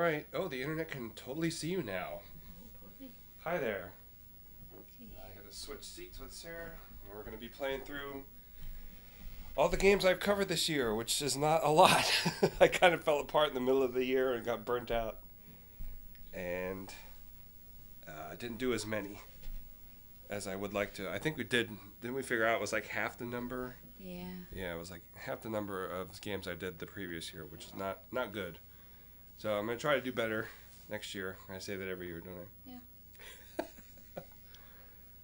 right. Oh, the internet can totally see you now. Totally. Hi there. Okay. I gotta switch seats with Sarah. And we're gonna be playing through all the games I've covered this year, which is not a lot. I kind of fell apart in the middle of the year and got burnt out. And I didn't do as many as I would like to. I think we did. Didn't we figure out it was like half the number? Yeah. Yeah, it was like half the number of games I did the previous year, which is not good. So I'm going to try to do better next year. I say that every year, don't I? Yeah.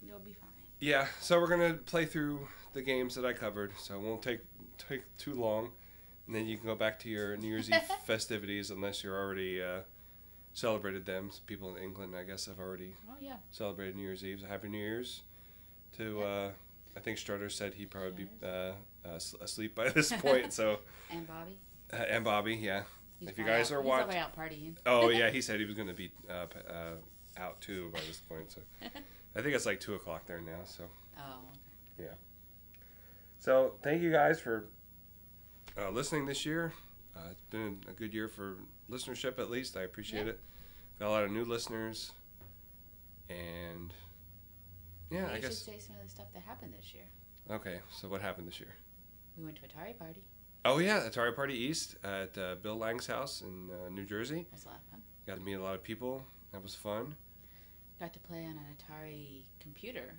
You'll be fine. Yeah, so we're going to play through the games that I covered, so it won't take too long. And then you can go back to your New Year's Eve festivities unless you're already celebrated them. People in England, I guess, have already celebrated New Year's Eve. Happy New Year's to... I think Strutter said he'd probably be asleep by this point. So And Bobby. And Bobby, yeah. He's if you guys out. are He's watching, already out partying. oh yeah, he said he was going to be out too by this point. So I think it's like 2:00 there now. So Oh. yeah. So thank you guys for listening this year. It's been a good year for listenership, at least. I appreciate it. Got a lot of new listeners, and. Yeah, I guess. You should say some of the stuff that happened this year. Okay, so what happened this year? We went to Atari Party. Oh yeah, Atari Party East at Bill Lang's house in New Jersey. That was a lot of fun. Got to meet a lot of people. That was fun. Got to play on an Atari computer.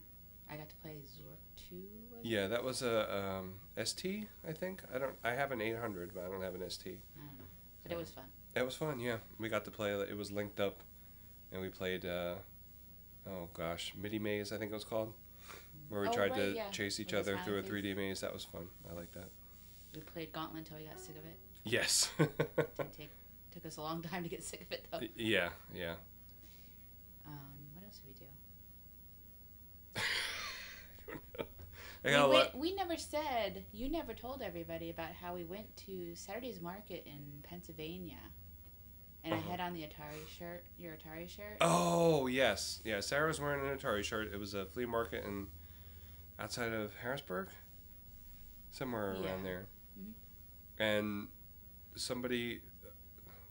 I got to play Zork 2. Yeah, that was a ST, I think. I have an 800, but I don't have an ST. I don't know, but it was fun. It was fun. Yeah, we got to play. It was linked up, and we played. Oh gosh, Midi Maze, I think it was called, where we tried to chase each other through a 3D maze. That was fun. I like that. We played Gauntlet until we got sick of it. Yes. Took us a long time to get sick of it though. Yeah. What else did we do? We never said. You never told everybody about how we went to Saturday's Market in Pennsylvania. And I had on the Atari shirt, your Atari shirt. Oh, yes. Yeah, Sarah was wearing an Atari shirt. It was a flea market outside of Harrisburg. Somewhere around there. Mm-hmm. And somebody...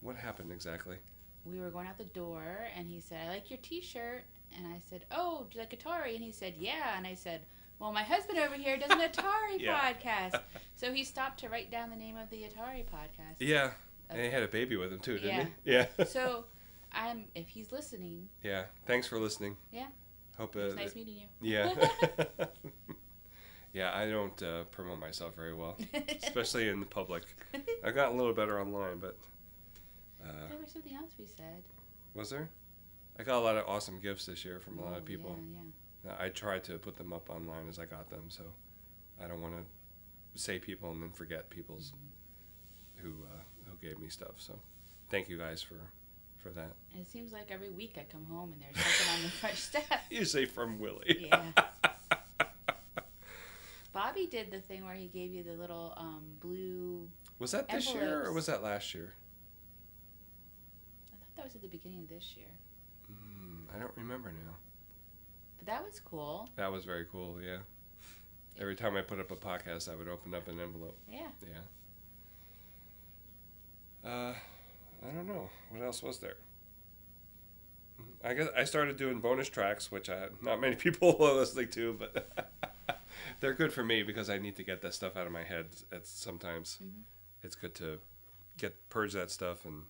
What happened exactly? We were going out the door, and he said, I like your T-shirt. And I said, oh, do you like Atari? And he said, yeah. And I said, well, my husband over here does an Atari podcast. So he stopped to write down the name of the Atari podcast. Yeah. And he had a baby with him too, didn't he? Yeah. So, if he's listening. Yeah. Thanks for listening. Yeah. Hope it was nice meeting you. Yeah. Yeah, I don't promote myself very well, especially in the public. I got a little better online, but. There was something else we said. Was there? I got a lot of awesome gifts this year from a lot of people. Yeah. I tried to put them up online as I got them, so I don't want to say people and then forget people's who gave me stuff. So thank you guys for that. And it seems like every week I come home and there's something on the front step. You say from Willie. Yeah. Bobby did the thing where he gave you the little blue. Was that this year or was that last year? I thought that was at the beginning of this year. I don't remember now. But that was cool. That was very cool, yeah. Every time I put up a podcast, I would open up an envelope. Yeah. Yeah. I don't know. What else was there? I guess I started doing bonus tracks, which not many people are listening to, but they're good for me because I need to get that stuff out of my head. Sometimes it's good to purge that stuff and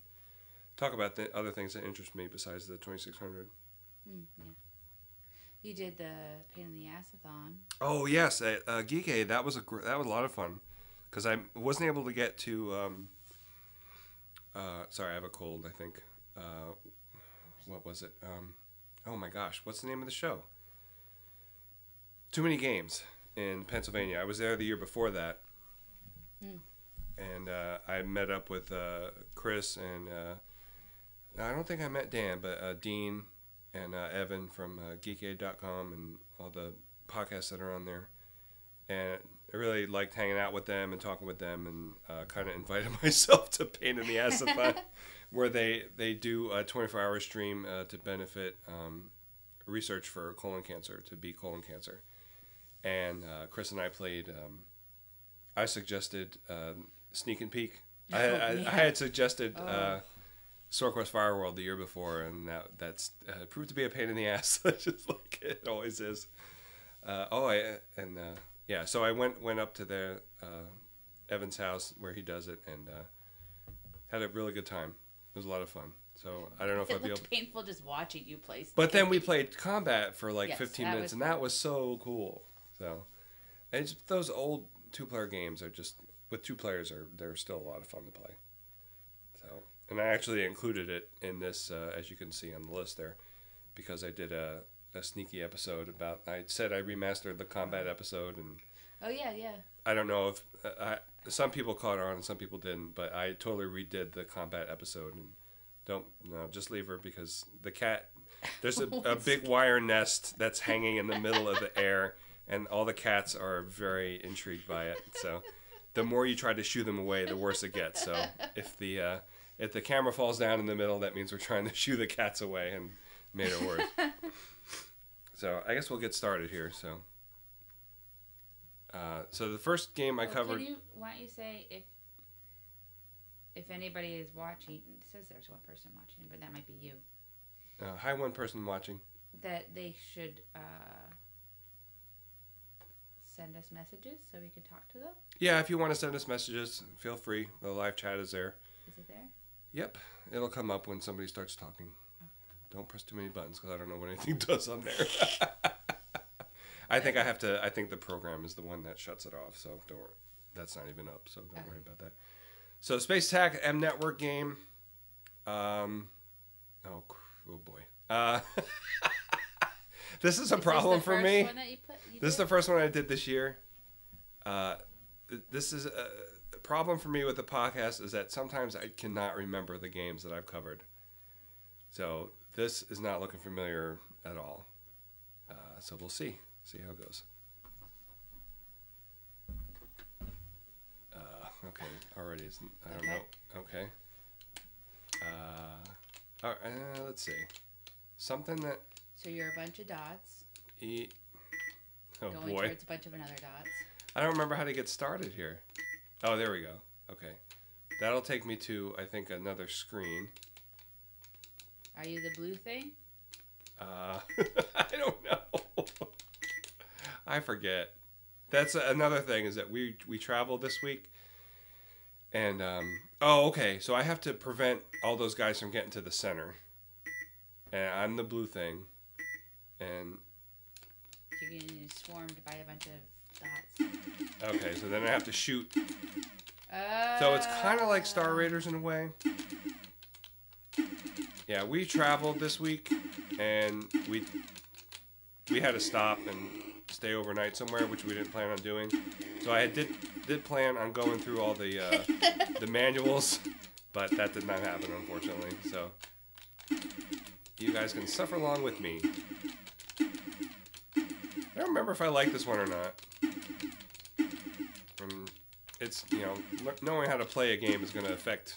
talk about the other things that interest me besides the 2600. Yeah. You did the Pain in the Ass-a-thon. Oh yes, Geekade. That was a lot of fun because I wasn't able to get to. Sorry, I have a cold. I think. What was it? Oh my gosh, what's the name of the show? Too Many Games in Pennsylvania. I was there the year before that, and I met up with Chris and I don't think I met Dan, but Dean and Evan from Geekade.com and all the podcasts that are on there, and I really liked hanging out with them and talking with them, and kind of invited myself to Pain in the Ass-a-thon, where they do a 24-hour stream to benefit research for colon cancer, to beat colon cancer. And Chris and I played, I suggested Sneak and Peek. I had suggested StoreQuest Fireworld the year before, and that's proved to be a pain in the ass, just like it always is. So I went up to Evan's house where he does it, and had a really good time. It was a lot of fun. So I don't know if I'd be able. Painful just watching you play. But then we played combat for like Yes, 15 that minutes, was and fun. that was so cool. So, and it's, those old 2-player games are just with 2 players they're still a lot of fun to play. So, and I actually included it in this, as you can see on the list there, because I did a sneaky episode about. I said I remastered the combat episode, and Oh yeah. I don't know if some people caught on and some people didn't, but I totally redid the combat episode, and just leave her, because the cat, there's a big wire nest that's hanging in the middle of the air, and all the cats are very intrigued by it. So the more you try to shoo them away, the worse it gets. So if the camera falls down in the middle, that means we're trying to shoo the cats away, and made it worse. So I guess we'll get started here. So the first game I covered. Why don't you say if anybody is watching? It says there's one person watching, but that might be you. Hi, one person watching. That they should send us messages so we can talk to them. Yeah, if you want to send us messages, feel free. The live chat is there. Is it there? Yep, it'll come up when somebody starts talking. Don't press too many buttons, because I don't know what anything does on there. I think the program is the one that shuts it off, so don't worry. That's not even up, so don't worry about that. So Space Attack M Network game. Oh boy. This is a problem for me. This is the first one I did this year. This is a problem for me with the podcast, is that sometimes I cannot remember the games that I've covered. So this is not looking familiar at all. So we'll see how it goes. Okay, already it's, I don't know. Okay. All right, let's see. Something that. So you're a bunch of dots. Oh going boy. towards a bunch of another dots. I don't remember how to get started here. Oh, there we go. Okay. That'll take me to, I think, another screen. Are you the blue thing? I don't know. I forget. That's another thing, is that we traveled this week. And, okay. So I have to prevent all those guys from getting to the center. And I'm the blue thing. And You're getting swarmed by a bunch of dots. okay, so then I have to shoot. So it's kind of like Star Raiders in a way. Yeah, we traveled this week, and we had to stop and stay overnight somewhere, which we didn't plan on doing. So I did plan on going through all the manuals, but that did not happen, unfortunately. So you guys can suffer along with me. I don't remember if I like this one or not. It's, knowing how to play a game is going to affect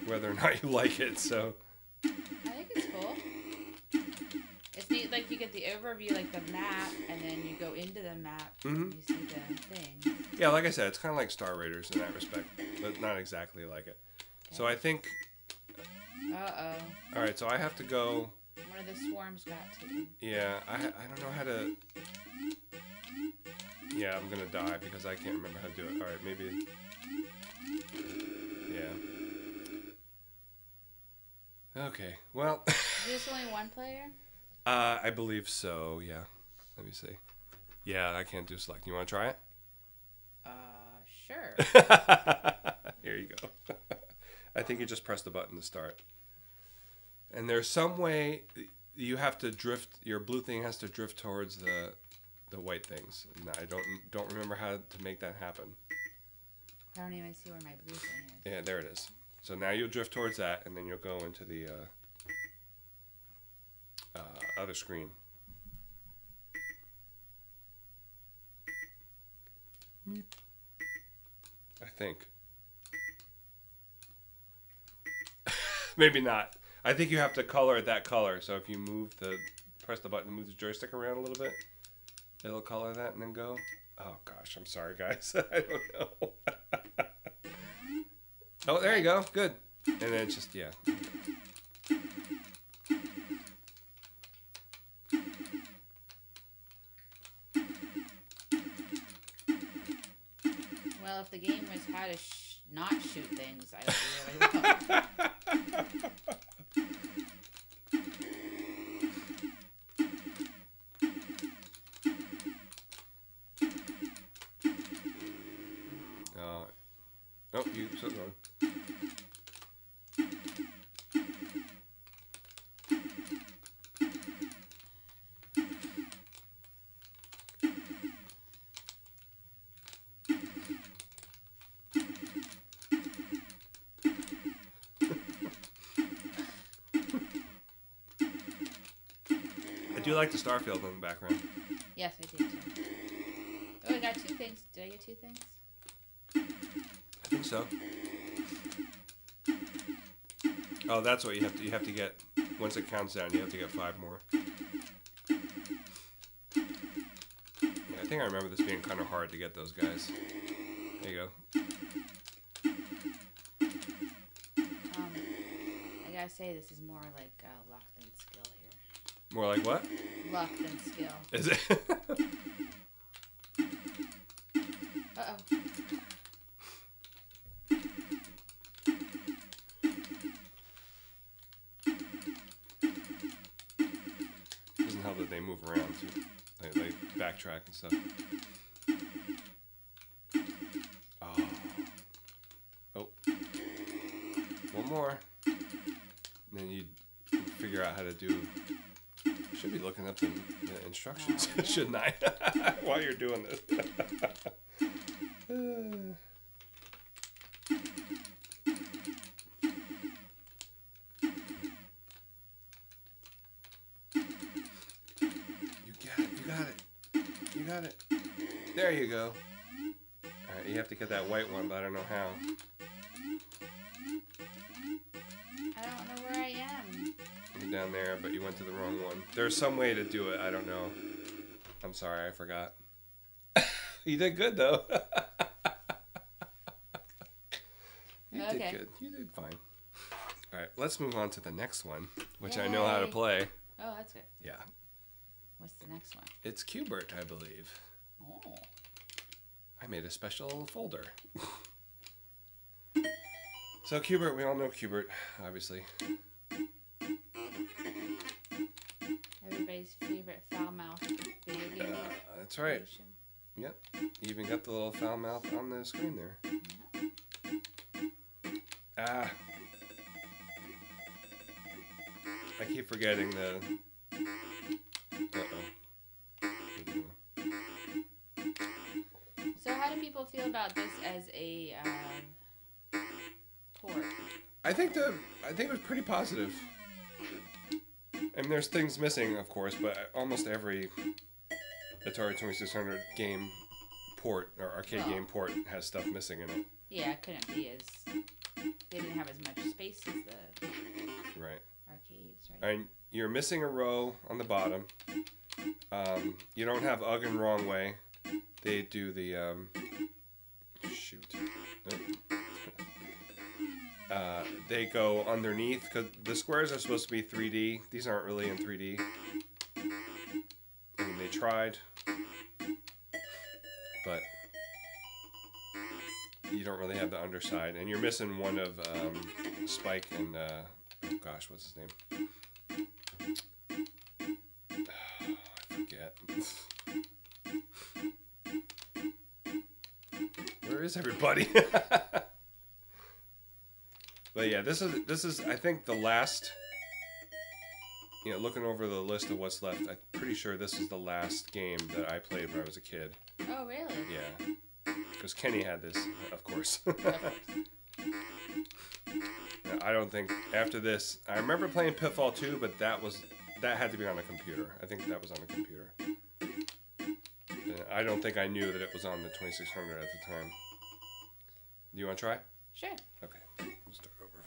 whether or not you like it, so. I think it's cool. It's neat, like you get the overview, like the map, and then you go into the map, and you see the thing. Yeah, like I said, it's kind of like Star Raiders in that respect, but not exactly like it. Okay. So I think. Uh-oh. All right, so I have to go. One of the swarms got to. Yeah, I don't know how to. Yeah, I'm gonna die because I can't remember how to do it. All right, maybe. Yeah. Okay. Well. Is this only one player? I believe so. Yeah. Let me see. Yeah, I can't do select. You want to try it? Sure. Here you go. I think you just press the button to start. And there's some way you have to drift. Your blue thing has to drift towards the white things. And I don't remember how to make that happen. I don't even see where my blue thing is. Yeah, there it is. So now you'll drift towards that, and then you'll go into the other screen. I think. Maybe not. I think you have to color it that color. So if you press the button to move the joystick around a little bit, it'll color that and then go. Oh gosh, I'm sorry guys. I don't know. Oh, there you go. Good. And then it's just, yeah. if the game was how to not shoot things, I would really love. Oh, you so wrong. I do like the Starfield in the background. Yes, I did too. Oh, I got 2 things. Did I get 2 things? I think so. Oh, that's what you have to get. Once it counts down, you have to get 5 more. Yeah, I think I remember this being kind of hard to get those guys. There you go. I gotta say, this is more like luck than skill here. More like what? Luck than skill. Is it? Uh-oh. Doesn't help that they move around too. They backtrack and stuff. Oh. Oh. One more. And then you figure out how to do. Should be looking up the instructions, shouldn't I? While you're doing this. You got it. There you go. Alright, you have to get that white one, but I don't know how. I don't know where I am. You're down there, but you went to the wrong one. There's some way to do it, I don't know. I'm sorry, I forgot. You did good, though. You did good. You did fine. Alright, let's move on to the next one, which I know how to play. Oh, that's good. Yeah. What's the next one? It's Q*bert, I believe. Oh. I made a special folder. So Q*bert, we all know Q*bert, obviously. Everybody's favorite foul-mouthed video game. That's right. Yep. You even got the little foul mouth on the screen there. Yeah. Ah. I keep forgetting the... So how do people feel about this as a port? I think it was pretty positive. I mean, there's things missing, of course, but almost every Atari 2600 game port or arcade game port has stuff missing in it. Yeah, it couldn't be as... They didn't have as much space as the arcades, right? And you're missing a row on the bottom. You don't have UGG and Wrong Way. They do the shoot. They go underneath because the squares are supposed to be 3D. These aren't really in 3D. I mean, they tried, but you don't really have the underside, and you're missing one of Spike and oh gosh, what's his name? I forget. Where is everybody? But yeah, this is I think the last. You know, looking over the list of what's left, I'm pretty sure this is the last game that I played when I was a kid. Oh, really? Yeah. Because Kenny had this, of course. I don't think, after this, I remember playing Pitfall 2, but that had to be on a computer. I think that was on a computer. And I don't think I knew that it was on the 2600 at the time. Do you want to try? Sure. Okay, we'll start over.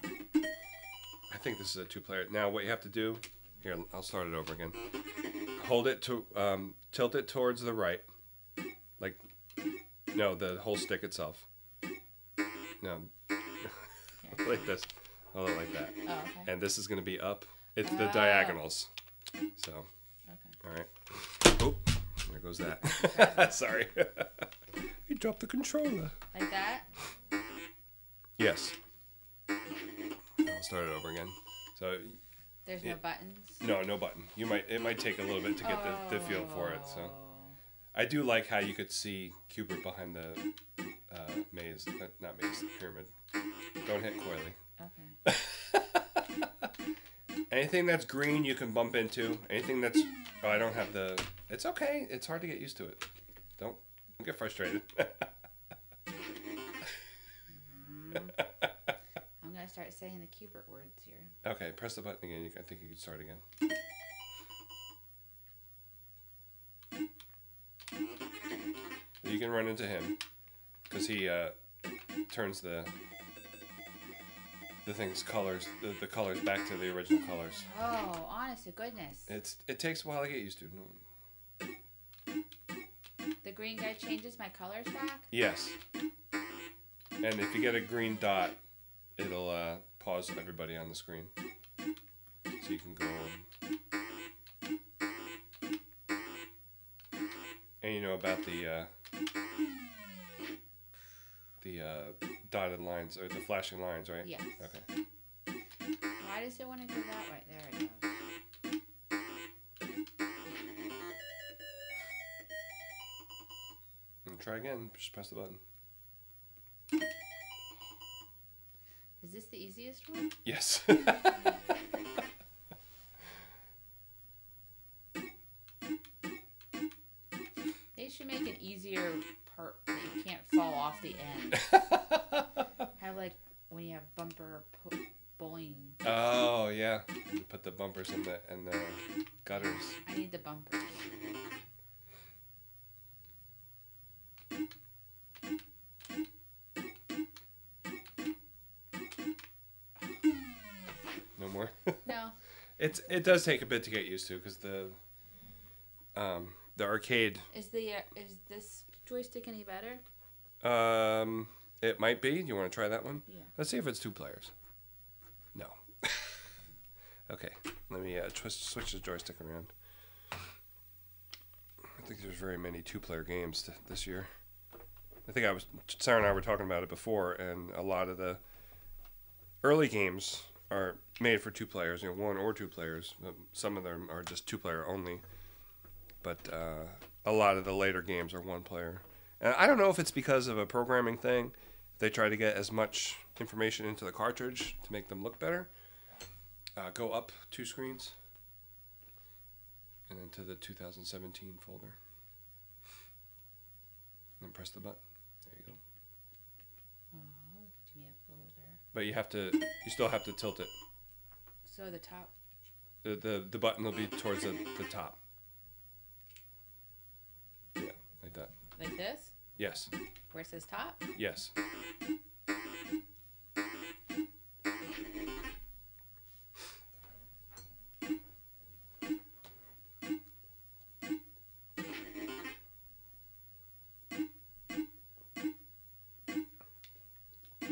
I think this is a 2-player. Now, what you have to do... Here, I'll start it over again. Hold it to, tilt it towards the right. Like, no, the whole stick itself. No. Like this. Hold it like that. Oh, okay. And this is going to be up. It's the diagonals. So, okay. All right. Oh, there goes that. Sorry. You dropped the controller. Like that? Yes. I'll start it over again. So There's no buttons? no button. It might take a little bit to get the feel for it. So I do like how you could see Cubert behind the maze, not maze, pyramid. Don't hit coily. Okay. Anything that's green you can bump into. Anything that's I don't have the. It's okay. It's hard to get used to it. Don't get frustrated. I'm gonna start saying the Cubert words here. Okay, press the button again. I think you can start again. You can run into him because he turns the thing's colors, the colors back to the original colors. Oh, honest to goodness! It takes a while to get used to. The green guy changes my colors back? Yes. And if you get a green dot, it'll pause everybody on the screen, so you can go. And you know about the dotted lines or the flashing lines, right? Yes. Okay. Why does it want to go that way? There it goes. And try again. Just press the button. Is this the easiest one? Yes. They should make an easier part that you can't fall off the end. Have like when you have bumper bowling. Oh yeah. You put the bumpers in the gutters. I need the bumpers. No more. No. It does take a bit to get used to because the arcade. Is this joystick any better? It might be. Do you want to try that one? Yeah. Let's see if it's 2 players. No. Okay. Let me switch the joystick around. I think there's very many 2-player games this year. I think Sarah and I were talking about it before, and a lot of the early games are made for 2 players, 1 or 2 players. Some of them are just 2-player only, but a lot of the later games are 1 player. And I don't know if it's because of a programming thing. They try to get as much information into the cartridge to make them look better. Go up 2 screens, and then to the 2017 folder. And then press the button. There you go. Oh, give me a folder. But you still have to tilt it. So the top. The button will be towards the top. Yeah, like that. Like this? Yes. Where it says top? Yes.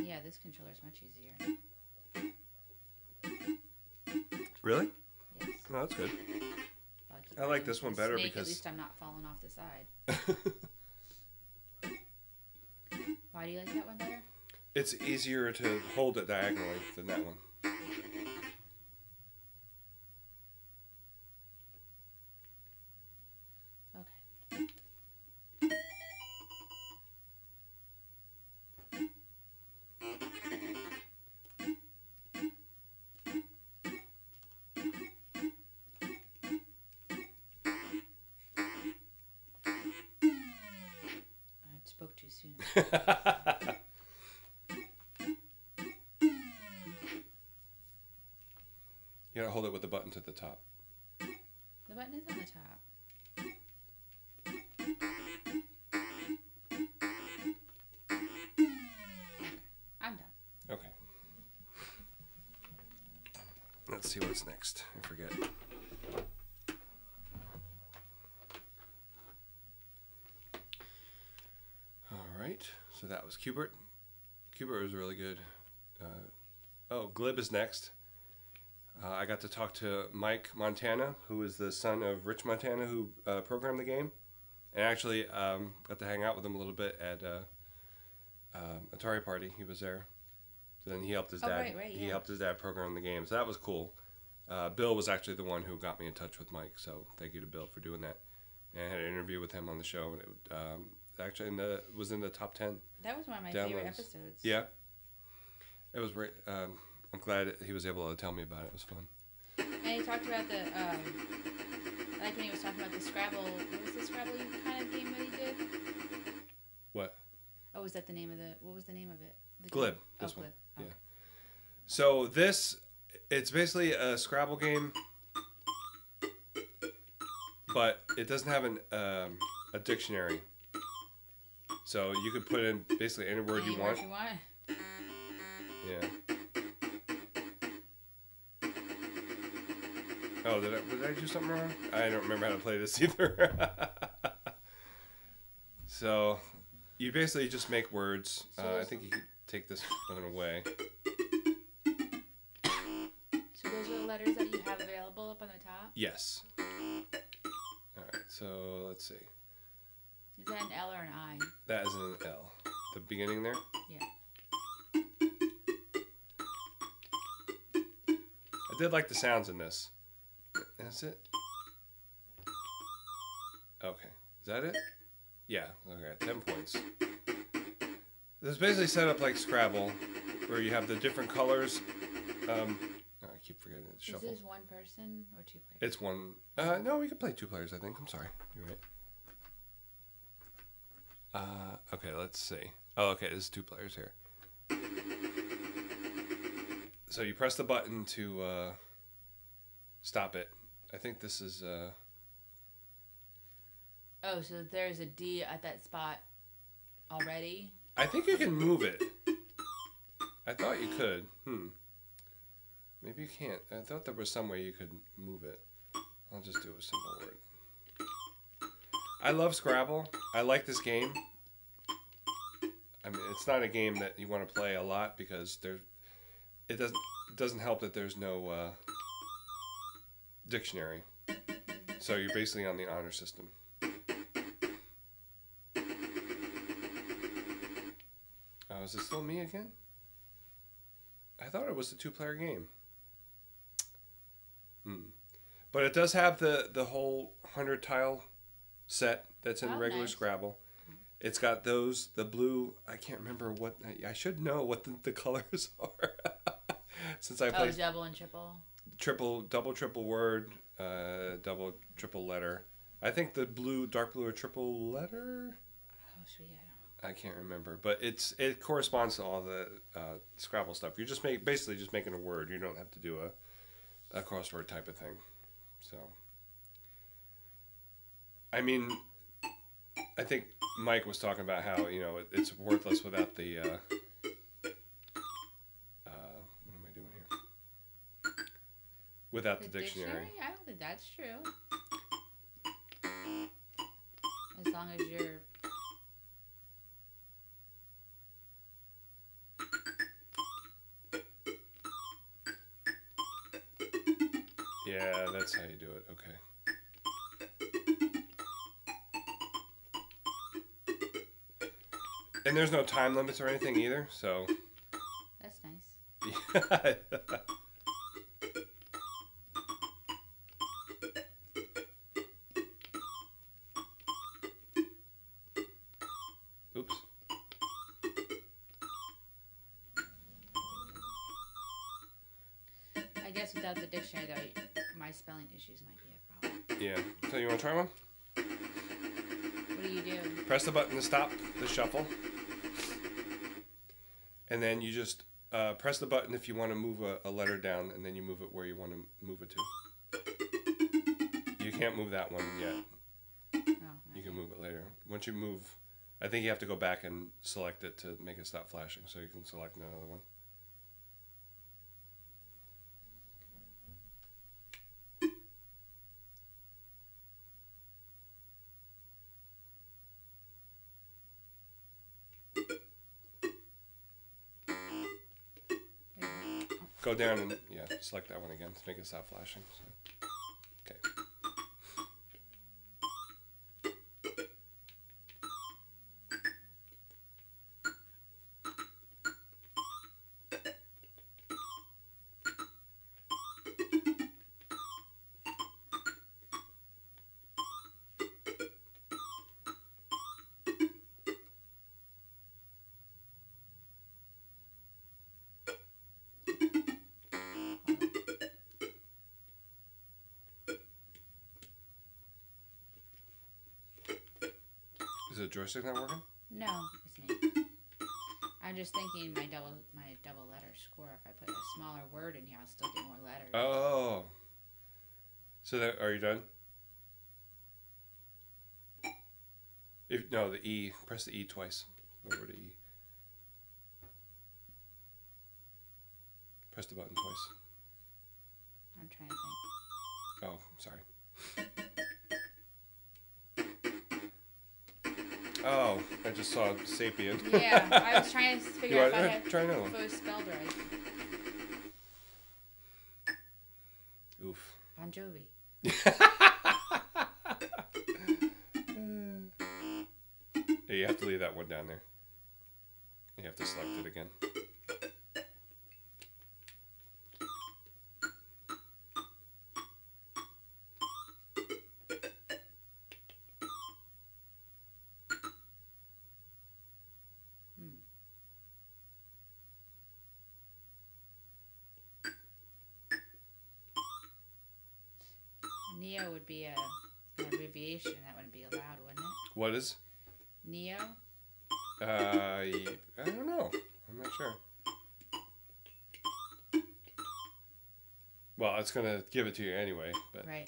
Yeah, this controller is much easier. Really? Yes. No, that's good. I like this one better because at least I'm not falling off the side. Why do you like that one better? It's easier to hold it diagonally than that one. Okay. I spoke too soon. You gotta hold it with the button to the top. The button is on the top. I'm done. Okay. Let's see what's next. I forget. All right. So that was Cubert. Cubert was really good. Glib is next. I got to talk to Mike Montana, who is the son of Rich Montana, who programmed the game. And actually got to hang out with him a little bit at Atari Party. He was there. So then he helped his Oh, dad. right, He yeah. helped his dad program the game. So that was cool. Bill was actually the one who got me in touch with Mike. So thank you to Bill for doing that. And I had an interview with him on the show, and it actually was in the top 10. That was one of my downloads. favorite episodes. Yeah. It was great. I'm glad he was able to tell me about it. It was fun. And he talked about the, I like when he was talking about the Scrabble. What was the Scrabble kind of game that he did? What? Oh, was that the name of the? What was the name of it? The Glib. Game? This oh, one. Glib. Oh. Yeah. So it's basically a Scrabble game, but it doesn't have a dictionary. So you could put in basically any word you want. Yeah. Oh, did I do something wrong? I don't remember how to play this either. So you basically just make words. I think you could take this one away. So those are the letters that you have available up on the top? Yes. All right, so let's see. Is that an L or an I? That is an L. The beginning there? Yeah. I did like the sounds in this. Is it? Okay. Is that it? Yeah. Okay. 10 points. This is basically set up like Scrabble, where you have the different colors. I keep forgetting to shuffle. Is this one person or two players? It's one. No, we could play 2 players, I think. I'm sorry. You're right. Okay, let's see. Oh, okay. There's 2 players here. So you press the button to stop it. I think this is... Oh, so there's a D at that spot already? I think you can move it. I thought you could. Maybe you can't. I thought there was some way you could move it. I'll just do a simple word. I love Scrabble. I like this game. I mean, it's not a game that you want to play a lot because it doesn't help that there's no dictionary. So you're basically on the honor system. Oh, is it still me again? I thought it was a 2-player game. But it does have the whole 100 tile set that's in regular nice. Scrabble. It's got the blue. I can't remember what. I should know what the colors are. Since I played double and triple. Double, triple word, double, triple letter. I think the dark blue, are triple letter. Oh, sweet. I can't remember, but it corresponds to all the Scrabble stuff. You just basically just making a word. You don't have to do a crossword type of thing. So, I mean, I think Mike was talking about how it's worthless without the. What am I doing here? Without the dictionary. I don't think that's true. As long as you're. Yeah, that's how you do it. Okay. And there's no time limits or anything either, so. That's nice. Yeah. Oops. I guess without the dictionary, though, my spelling issues might be a problem. Yeah. So you want to try one? What do you do? Press the button to stop the shuffle. And then you just press the button if you want to move a letter down, and then you move it where you want to move it to. You can't move that one yet. Oh, okay. You can move it later. Once you move, I think you have to go back and select it to make it stop flashing, so you can select another one. Go down and select that one again to make it stop flashing. So. Okay. the joystick not working? No, it's me. I'm just thinking my double letter score. If I put a smaller word in here, I'll still get more letters. Oh. So that, are you done? No, the E. Press the E twice. Over to E. Press the button twice. I'm trying to think. Oh, sorry. Oh, I just saw Sapien. Yeah, I was trying to figure out if try another one. if it was spelled right. Oof. Bon Jovi. Yeah, you have to leave that one down there. You have to select it again. Neo would be an abbreviation. That wouldn't be allowed, wouldn't it? What is? Neo? I don't know. I'm not sure. Well, it's going to give it to you anyway. But. Right.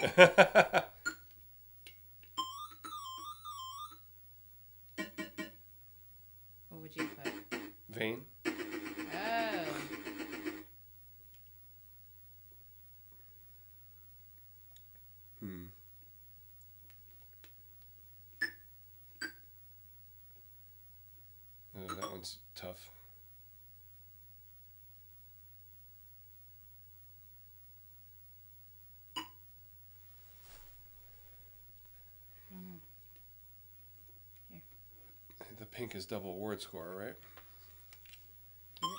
What would you put? Vein. Oh. Oh, that one's tough. Here. The pink is double word score, right? Is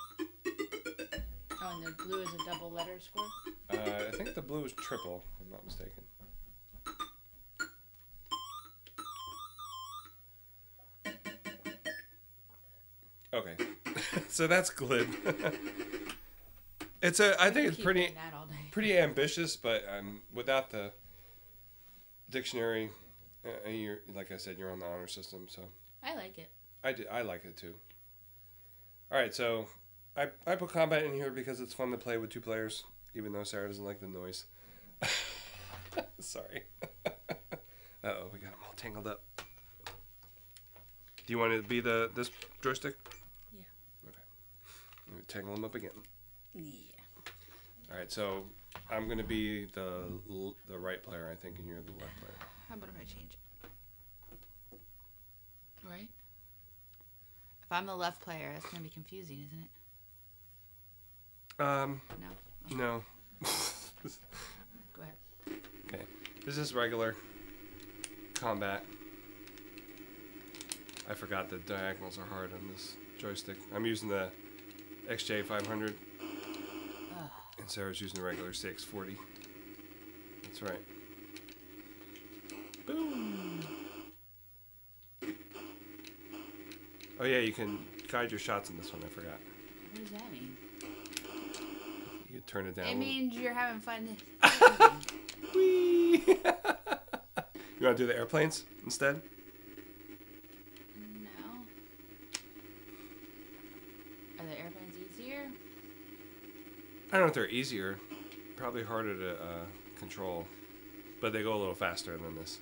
it? Oh, and the blue is a double letter score? I think the blue is triple, if I'm not mistaken. Okay, so that's glib. I think it's pretty ambitious, but without the dictionary, you're, like I said, you're on the honor system, so. I like it. I like it too. All right, so I put combat in here because it's fun to play with two players, even though Sarah doesn't like the noise. Sorry. Uh-oh, we got them all tangled up. Do you want it to be this joystick? Yeah. Okay. Let me tangle them up again. Yeah. All right, so I'm going to be the right player, I think, and you're the left player. How about if I change it? Right? If I'm the left player, that's going to be confusing, isn't it? No? No. Go ahead. Okay. This is regular combat. I forgot the diagonals are hard on this joystick. I'm using the XJ500. And Sarah's using the regular 640. That's right. Boom! Oh yeah, you can guide your shots in this one, I forgot. What does that mean? You can turn it down. It means you're having fun. Whee! You want to do the airplanes instead? No. Are the airplanes easier? I don't know if they're easier. Probably harder to control. But they go a little faster than this.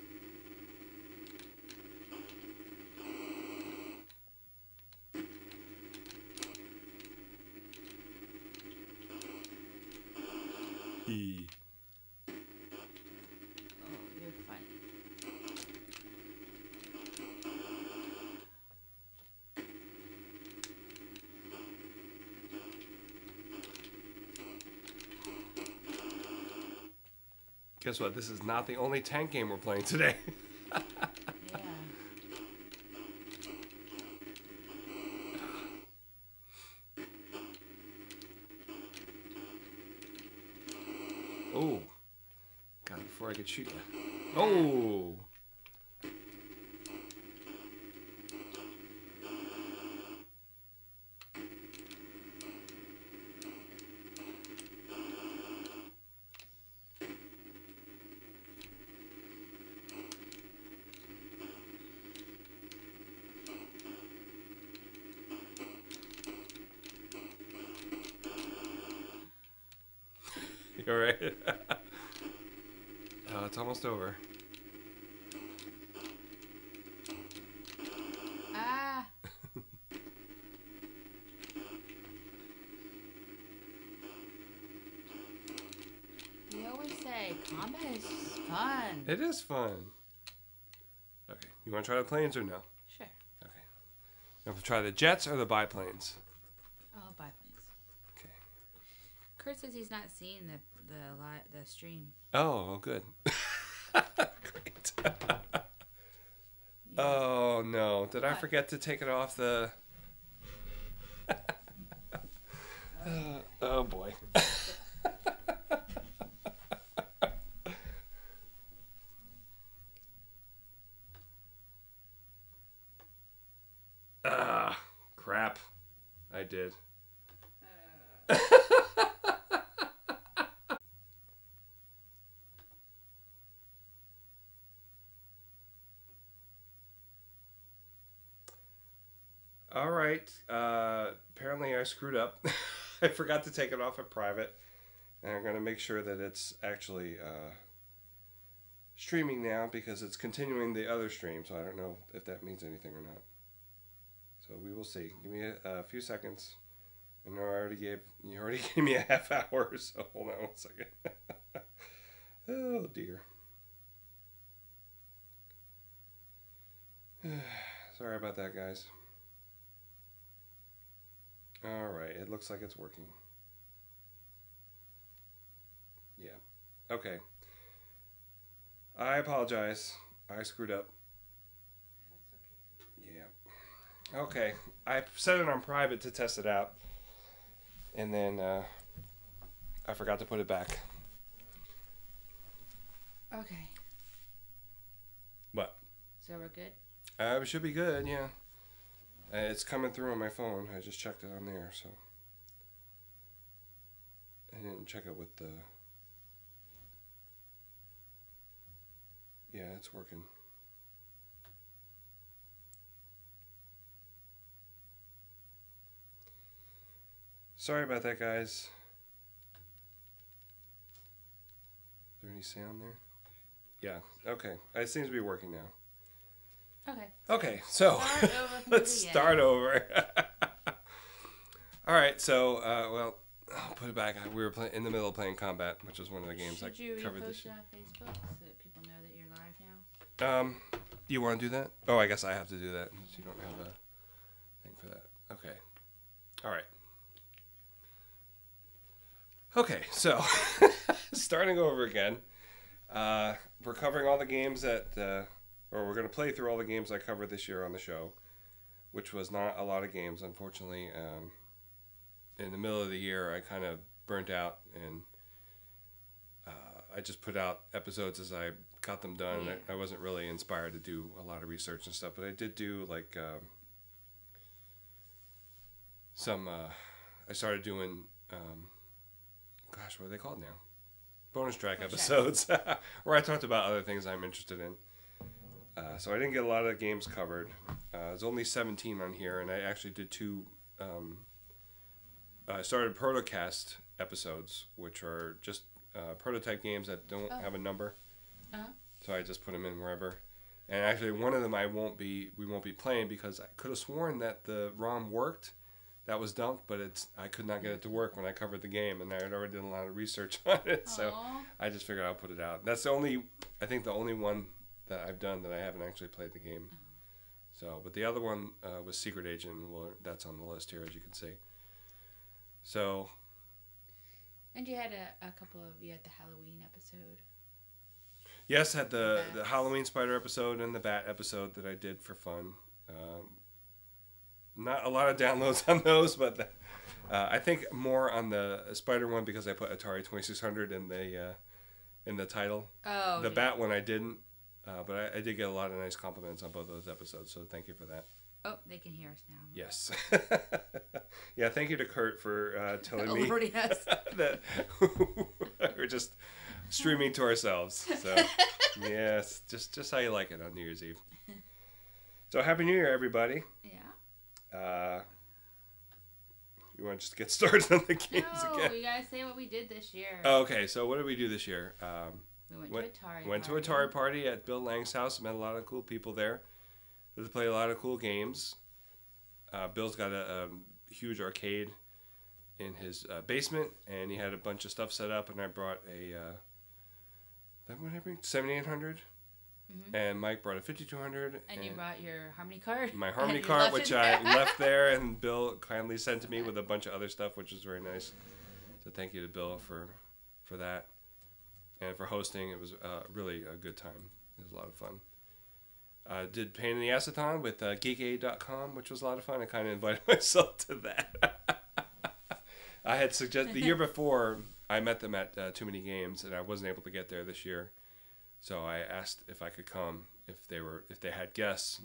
Oh, you're funny. Guess what? This is not the only tank game we're playing today. Yeah. Oh. God, before I could shoot you. Oh. You're right. It's almost over. Ah. We always say combat is fun. It is fun. Okay, you want to try the planes or no? Sure. Okay. You want to try the jets or the biplanes? Oh, biplanes. Okay. Kurt says he's not seeing the stream. Oh, well, good. Great. Yeah. Oh no! Did I What? forget to take it off the? Oh boy. Ah, crap. I did. All right. Apparently I screwed up. I forgot to take it off of private. And I'm going to make sure that it's actually streaming now because it's continuing the other stream. So I don't know if that means anything or not. So we will see. Give me a few seconds. I know you already gave me a half hour. So hold on 1 second. Oh dear. Sorry about that, guys. Alright, it looks like it's working. Yeah. Okay. I apologize. I screwed up. Yeah. Okay. I set it on private to test it out. And then I forgot to put it back. Okay. What? So we're good? It should be good, yeah. It's coming through on my phone. I just checked it on there, so. I didn't check it with the. Yeah, it's working. Sorry about that, guys. Is there any sound there? Yeah, okay. It seems to be working now. Okay. Okay, so Start over from the let's beginning. start over. All right, so well, I'll put it back. We were in the middle of playing Combat, which was one of the games Should you I covered repost this it year. on Facebook so that people know that you're live now? Do you want to do that? Oh, I guess I have to do that since you don't have a thing for that. Okay. All right. Okay, so starting over again. We're covering all the games that, or we're going to play through all the games I covered this year on the show, which was not a lot of games, unfortunately. In the middle of the year, I kind of burnt out, and I just put out episodes as I got them done. Yeah. I wasn't really inspired to do a lot of research and stuff, but I did do like some. I started doing, gosh, what are they called now? Bonus track episodes where I talked about other things I'm interested in. So I didn't get a lot of games covered. There's only 17 on here, and I actually did two. I started Protocast episodes, which are just prototype games that don't have a number. Uh-huh. So I just put them in wherever. And actually, one of them we won't be playing because I could have sworn that the ROM worked. That was dumped, but I could not get it to work when I covered the game, and I had already done a lot of research on it. So Aw. I just figured I'll put it out. That's the only one that I've done that I haven't actually played the game. So, but the other one was Secret Agent. Well, that's on the list here, as you can see. So. And you had you had the Halloween episode. Yes, had the Halloween Spider episode and the Bat episode that I did for fun. Not a lot of downloads on those, but I think more on the Spider one because I put Atari 2600 in the title. Oh. The Bat one I didn't, but I did get a lot of nice compliments on both of those episodes, so thank you for that. Oh, they can hear us now. Yes. Yeah, thank you to Kurt for telling me Alerting us. that we're just streaming to ourselves. So, yes, just how you like it on New Year's Eve. So, Happy New Year, everybody. Yeah. You You want to just get started on the games again? No, we gotta say what we did this year. Oh, okay, so what did we do this year? We went to Atari. Went to Atari party at Bill Lang's house. Met a lot of cool people there. They play a lot of cool games. Bill's got a huge arcade in his basement, and he had a bunch of stuff set up. And I brought a what did I bring? 7800. Mm-hmm. And Mike brought a 5200. And you brought your Harmony card. My Harmony card, which I left there, and Bill kindly sent to me with a bunch of other stuff, which was very nice. So thank you to Bill for that. And for hosting. It was really a good time. It was a lot of fun. Did Pain in the Ass-a-thon with geekaid.com, which was a lot of fun. I kind of invited myself to that. I had suggested the year before, I met them at Too Many Games, and I wasn't able to get there this year. So I asked if I could come if they had guests,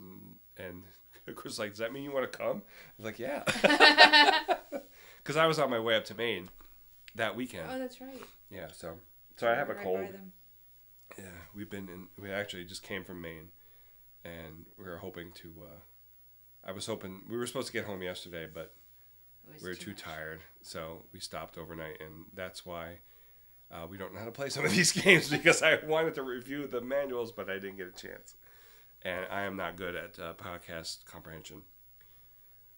and Chris was like, "Does that mean you want to come?" I was like, "Yeah," because I was on my way up to Maine that weekend. Oh, that's right. Yeah, so I have a cold. Yeah, we actually just came from Maine, and we were hoping to. We were supposed to get home yesterday, but we were too tired, so we stopped overnight, and that's why we don't know how to play some of these games, because I wanted to review the manuals, but I didn't get a chance, and I am not good at podcast comprehension.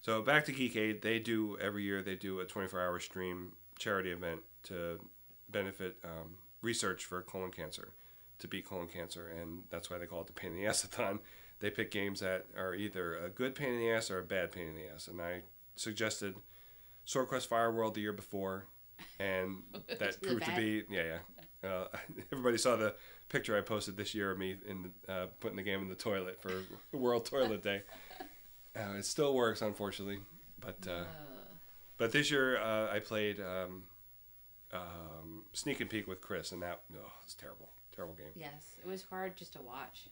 So back to Geekaid, every year they do a 24-hour stream charity event to benefit research for colon cancer, to beat colon cancer, and that's why they call it the Pain in the Ass-a-thon. They pick games that are either a good pain in the ass or a bad pain in the ass, and I suggested Sword Quest Fire World the year before, and that proved to be everybody saw the picture I posted this year of me putting the game in the toilet for World Toilet Day. It still works, unfortunately, but this year I played Sneak and Peek with Chris, and that it's terrible game. Yes, it was hard just to watch.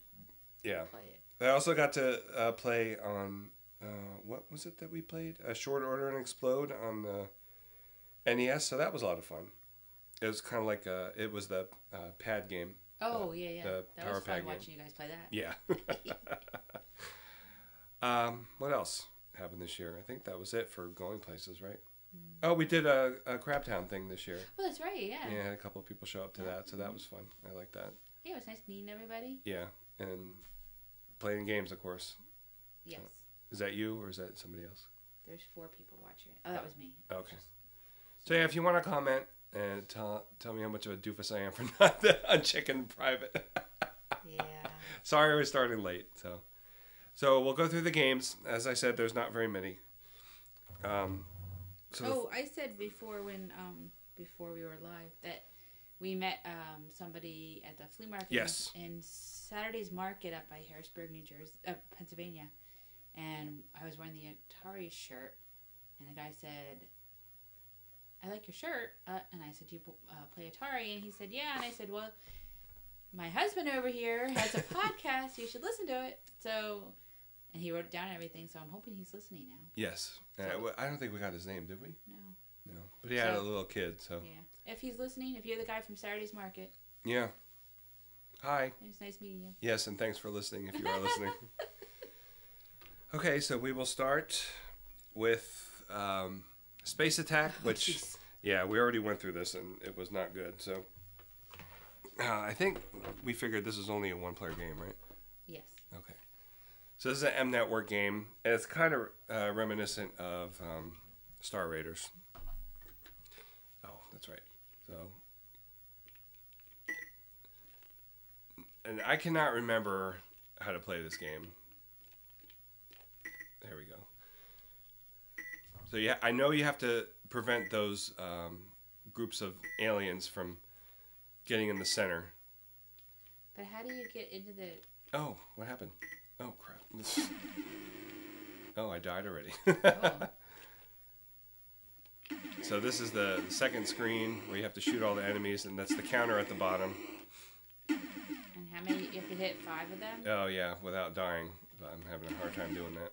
Yeah, play it. I also got to play on what was it that we played? A Short Order and Explode on the NES, so that was a lot of fun. It was kind of like it was the pad game. Oh yeah. The that power was fun pad watching game. You guys play that. Yeah. What else happened this year? I think that was it for going places, right? Oh, we did a Crabtown thing this year. Oh, that's right, yeah. Yeah, I had a couple of people show up to that, so that was fun. I like that. Yeah, it was nice meeting everybody. Yeah, and playing games, of course. Yes. Is that you, or is that somebody else? There's 4 people watching. Oh, that was me. Okay. So yeah, if you want to comment and tell me how much of a doofus I am for not unchecking private. Yeah. Sorry we started late. So we'll go through the games. As I said, there's not very many. I said before before we were live that we met somebody at the flea market. Yes. in Saturday's Market up by Harrisburg, Pennsylvania, and I was wearing the Atari shirt, and the guy said, "I like your shirt," and I said, "Do you play Atari?" And he said, "Yeah," and I said, "Well, my husband over here has a podcast. You should listen to it." And he wrote it down and everything, so I'm hoping he's listening now. Yes. I don't think we got his name, did we? No. But he had a little kid, so. Yeah. If he's listening, if you're the guy from Saturday's Market. Yeah. Hi. It was nice meeting you. Yes, and thanks for listening if you are listening. Okay, so we will start with Space Attack, which, we already went through this, and it was not good. So I think we figured this is only a one-player game, right? Yes. Okay. So this is an M Network game. And it's kind of reminiscent of Star Raiders. Oh, that's right. So, and I cannot remember how to play this game. There we go. So yeah, I know you have to prevent those groups of aliens from getting in the center. But how do you get into the... Oh, what happened? Oh, crap. Oh, I died already. So this is the second screen where you have to shoot all the enemies, and that's the counter at the bottom. And how many? You have to hit 5 of them? Oh, yeah, without dying. But I'm having a hard time doing that.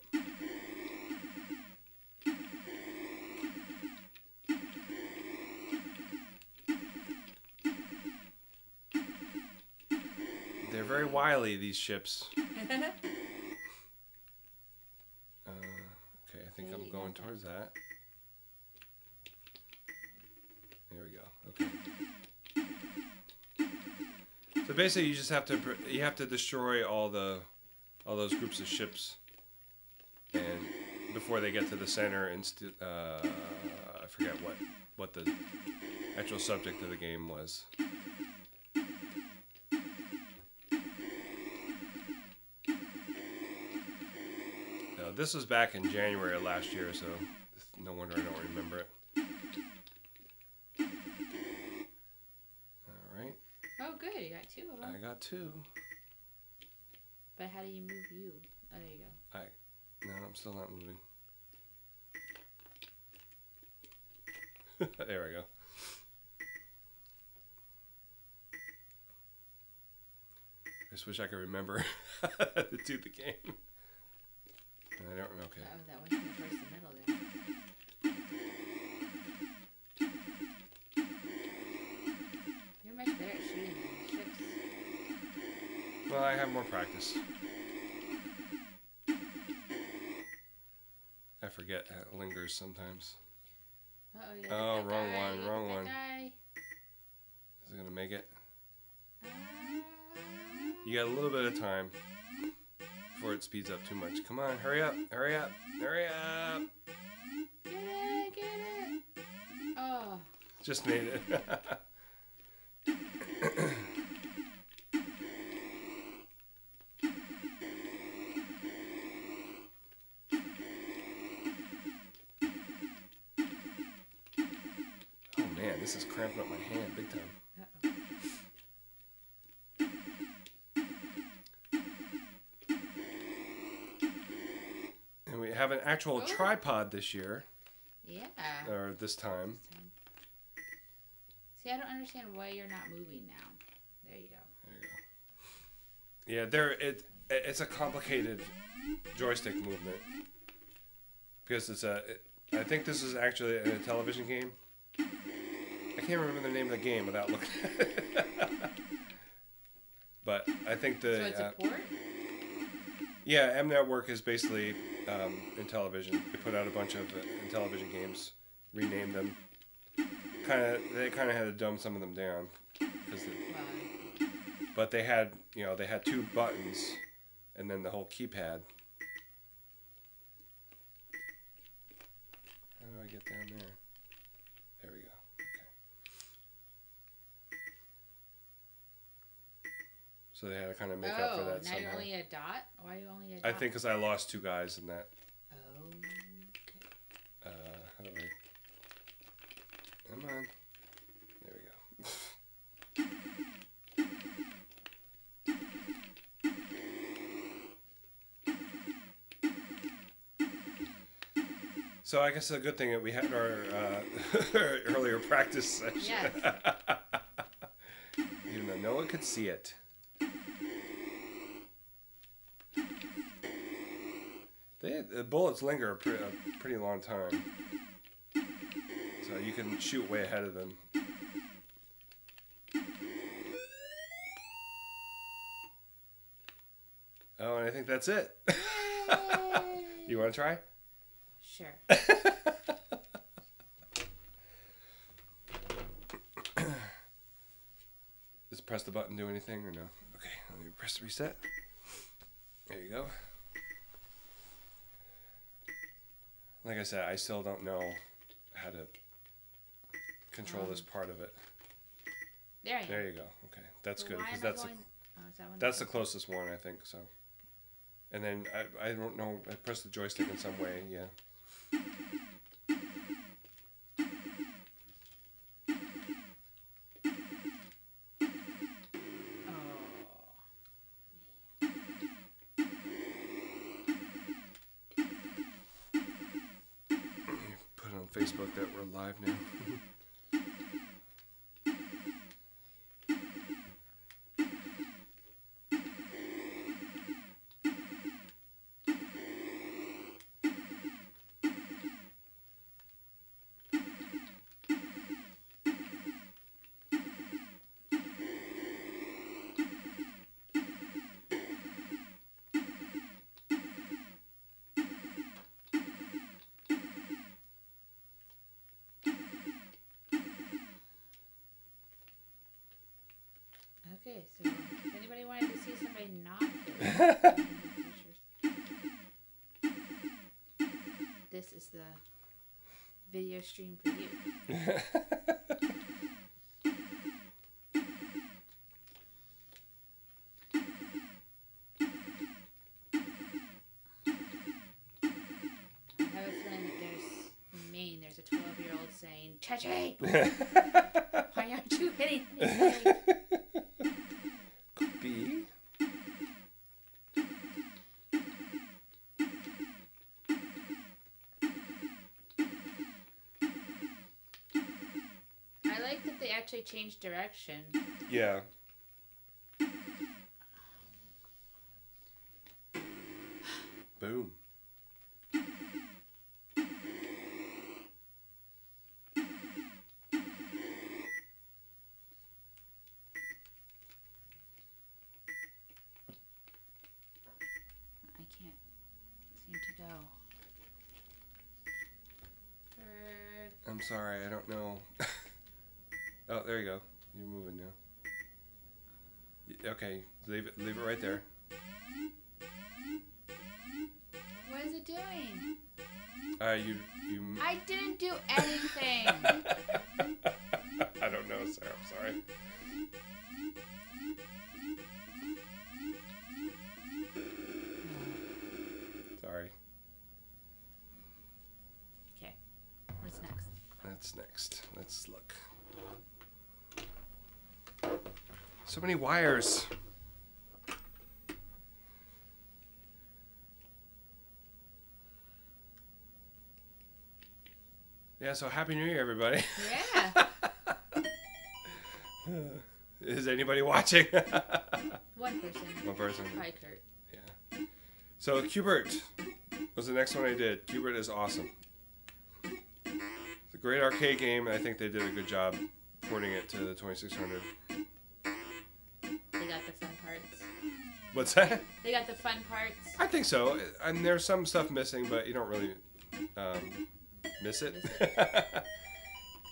They're very wily, these ships. Okay, I think I'm going towards that. So basically, you have to destroy all those groups of ships, and before they get to the center, and I forget what the actual subject of the game was. Now, this was back in January of last year, so no wonder I don't remember it. All right. Oh, good. You got 2 of them. I got 2. But how do you move you? Oh, there you go. No, I'm still not moving. There we go. I just wish I could remember to do the game. I don't know. Okay. Oh, that one's towards the middle there. You're much better at shooting than ships. Well, I have more practice. I forget how it lingers sometimes. Oh, wrong one, wrong one. Guy. Is it gonna make it? You got a little bit of time before it speeds up too much. Come on, hurry up, hurry up, hurry up! Get it! Oh. Just made it. Oh man, this is cramping up my hand big time. Uh-oh. And we have an actual tripod this year. Yeah. Or this time. See, I don't understand why you're not moving now. There you go. There you go. Yeah, it's a complicated joystick movement because I think this is actually a television game. I can't remember the name of the game without looking at it. But I think So it's a port? Yeah, M Network is basically in television. They put out a bunch of television games, renamed them. They kind of had to dumb some of them down, but they had 2 buttons, and then the whole keypad. How do I get down there? There we go. Okay. So they had to kind of make up for that somehow. Now you're only a dot? Why are you only a dot? I think because I lost 2 guys in that. Oh, okay. How do I... Come on. There we go. So I guess a good thing that we had our earlier practice session. Yes. Even though no one could see it. The bullets linger a pretty long time. So you can shoot way ahead of them. Oh, and I think that's it. You want to try? Sure. Does press the button do anything or no? Okay, let me press reset. There you go. Like I said, I still don't know how to control this part of it. There you go. There you go. Okay, that's good because that that's the closest one, I think. So, and then I don't know. I pressed the joystick in some way. Yeah. Put on Facebook that we're live now. Okay, so if anybody wanted to see somebody not fit, this is the video stream for you. There's a 12-year-old saying, Chachi! Why aren't you hitting anything? Could be. I like that they actually changed direction. Yeah. Boom. Go. I'm sorry, I don't know. Oh, there you go. You're moving now. Okay, leave it right there. What is it doing? You. I didn't do anything. I don't know, Sarah. I'm sorry. Sorry. Okay. What's next? That's next. Let's look. So many wires. Yeah, so Happy New Year, everybody. Yeah. Is anybody watching? One person. One person. Hi, Kurt. Yeah. So Q*bert was the next one I did. Q*bert is awesome. It's a great arcade game, and I think they did a good job porting it to the 2600. They got the fun parts. What's that? They got the fun parts. I think so. And there's some stuff missing, but you don't really miss it.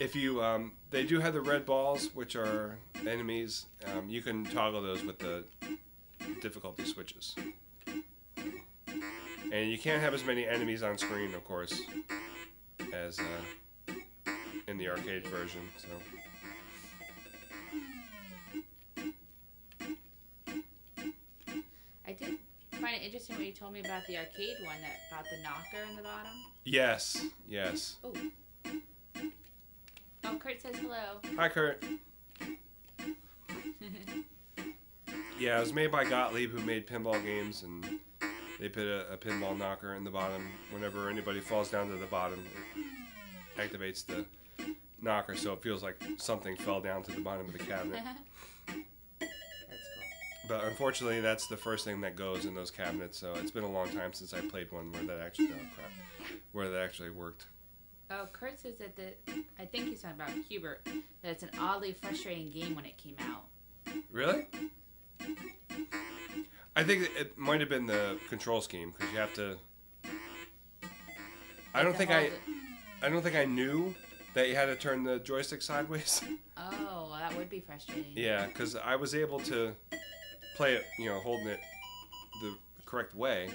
If you, they do have the red balls, which are enemies. You can toggle those with the difficulty switches. And you can't have as many enemies on screen, of course, as in the arcade version. So. I did find it interesting when you told me about the arcade one, about the knocker in the bottom. Yes, yes. Oh. Oh, Kurt says hello. Hi, Kurt. Yeah, it was made by Gottlieb, who made pinball games, and they put a pinball knocker in the bottom. Whenever anybody falls down to the bottom, it activates the knocker, so it feels like something fell down to the bottom of the cabinet. That's cool. But unfortunately, that's the first thing that goes in those cabinets, so it's been a long time since I played one where that actually, where that actually worked. Oh, Kurt says that I think he's talking about Q*bert, that it's an oddly frustrating game when it came out. Really? I think it might have been the control scheme, because you have to. I don't think I knew that you had to turn the joystick sideways. Oh, well, that would be frustrating. Yeah, because I was able to play it, holding it the correct way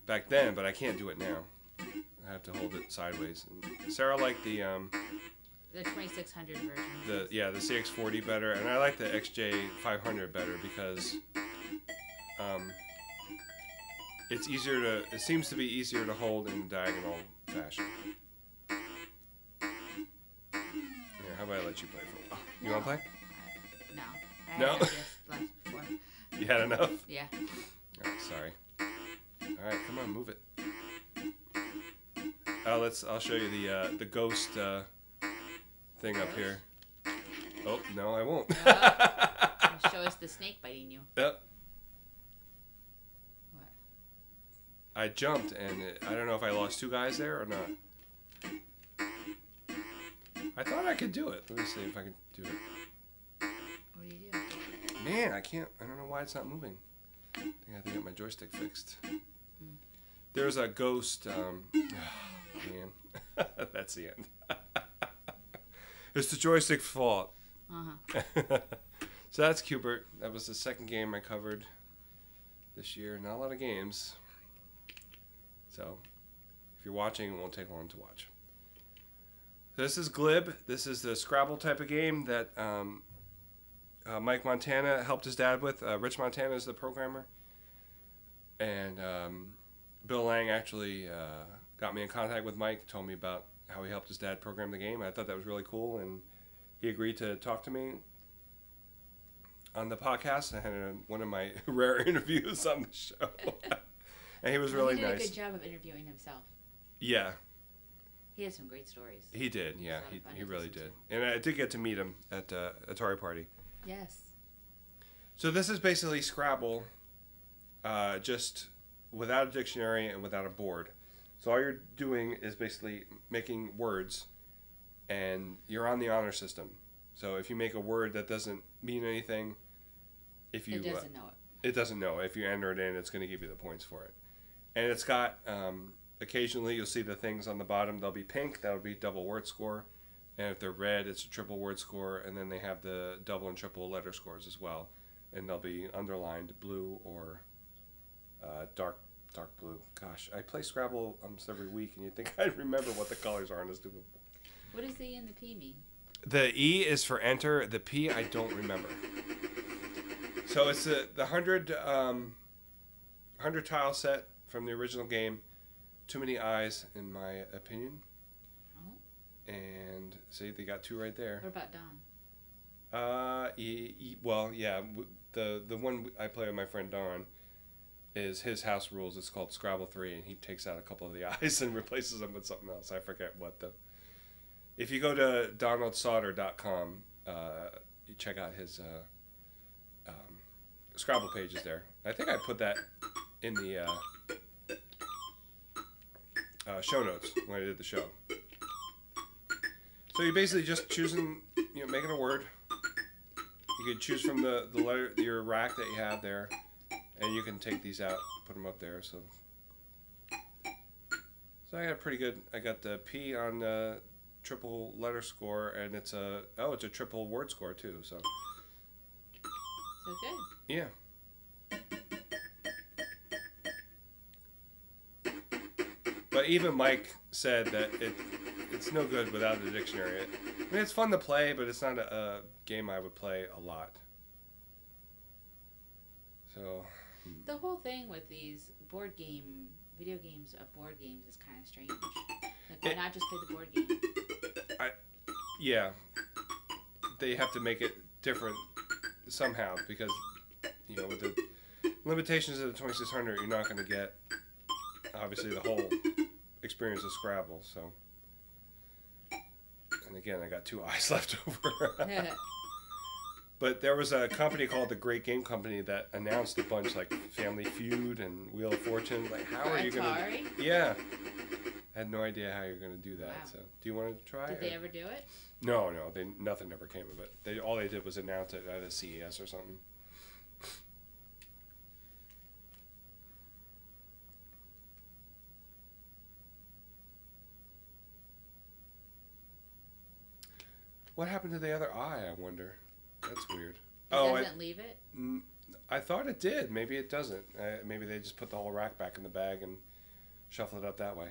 back then, but I can't do it now. I have to hold it sideways. And Sarah liked the 2600 version. The CX40 better, and I like the XJ500 better because it's easier to. It seems to be easier to hold in diagonal fashion. Yeah, how about I let you play for a while? You want to play? No. No? I had this last before. You had enough? Yeah. Oh, sorry. All right, come on, move it. I'll show you the ghost thing up here. Oh no, I won't. Show us the snake biting you. Yep. What? I jumped, and I don't know if I lost two guys there or not. I thought I could do it. Let me see if I can do it. What do you do? Man, I can't. I don't know why it's not moving. I think I have to get my joystick fixed. There's a ghost. Man, that's the end. It's the joystick's fault. Uh-huh. So that's Cubert. That was the second game I covered this year. Not a lot of games. So if you're watching, it won't take long to watch. So this is Glib. This is the Scrabble type of game that Mike Montana helped his dad with. Rich Montana is the programmer. And Bill Lang actually got me in contact with Mike, told me about how he helped his dad program the game. I thought that was really cool, and he agreed to talk to me on the podcast. I had one of my rare interviews on the show. And he was really nice. He did a good job of interviewing himself. Yeah. He had some great stories. He did, yeah. He really did. And I did get to meet him at Atari Party. Yes. So this is basically Scrabble, just without a dictionary and without a board. So all you're doing is basically making words, and you're on the honor system. So if you make a word that doesn't mean anything, if you it doesn't know it. It doesn't know. If you enter it in, it's going to give you the points for it. And it's got occasionally you'll see the things on the bottom. They'll be pink. That'll be double word score. And if they're red, it's a triple word score. And then they have the double and triple letter scores as well. And they'll be underlined blue or dark blue. Gosh, I play Scrabble almost every week, and you'd think I'd remember what the colors are on this stupid. What does the E and the P mean? The E is for enter. The P I don't remember. So it's the 100 tile set from the original game. Too many eyes, in my opinion. Oh. And see, they got 2 right there. What about Don? Well, yeah. The one I play with my friend Don is his house rules. It's called Scrabble 3, and he takes out a couple of the eyes and replaces them with something else. I forget what though. If you go to donaldsauter.com, you check out his Scrabble pages there. I think I put that in the show notes when I did the show. So you're basically just choosing, making a word. You can choose from the letter, your rack that you have there, and you can take these out, put them up there. So I got pretty good. I got the P on triple letter score, and it's a triple word score too. So good. Yeah. But even Mike said that it's no good without the dictionary. I mean, it's fun to play, but it's not a game I would play a lot. So the whole thing with these video games of board games is kind of strange. Like, why not just play the board game? Yeah. They have to make it different somehow because, with the limitations of the 2600, you're not going to get, obviously, the whole experience of Scrabble. So, and again, I got 2 eyes left over. But there was a company called the Great Game Company that announced a bunch like Family Feud and Wheel of Fortune. Like, how are you going to? Yeah, I had no idea how you're going to do that. Wow. So, do you want to try? Did they ever do it? No. Nothing ever came of it. All they did was announce it at a CES or something. What happened to the other eye, I wonder? That's weird. It doesn't leave it? I thought it did. Maybe it doesn't. Maybe they just put the whole rack back in the bag and shuffle it up that way.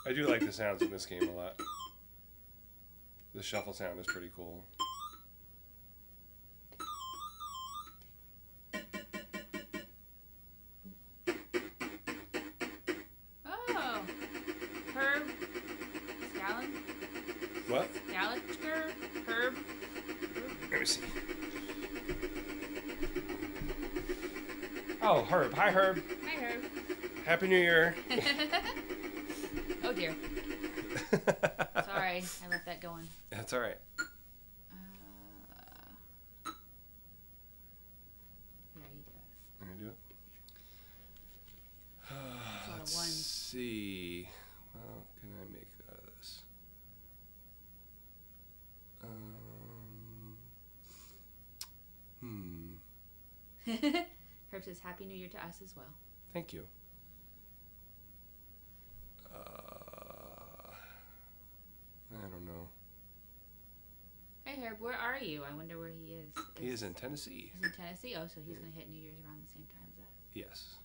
I do like the sounds in this game a lot. The shuffle sound is pretty cool. Oh, Herb Scallon? What? Gallagher? Herb? Let me see. Oh, Herb. Hi, Herb. Hi, Herb. Happy New Year. Oh, dear. Sorry, I left that going. That's all right. Yeah, you do it. I'm going to do it. Let's ones. see. Well, can I make that? Herb says Happy New Year to us as well. Thank you. I don't know. Hey Herb, where are you? I wonder where he is. He is in Tennessee. He's in Tennessee? Oh, so he's going to hit New Year's around the same time as us. Yes.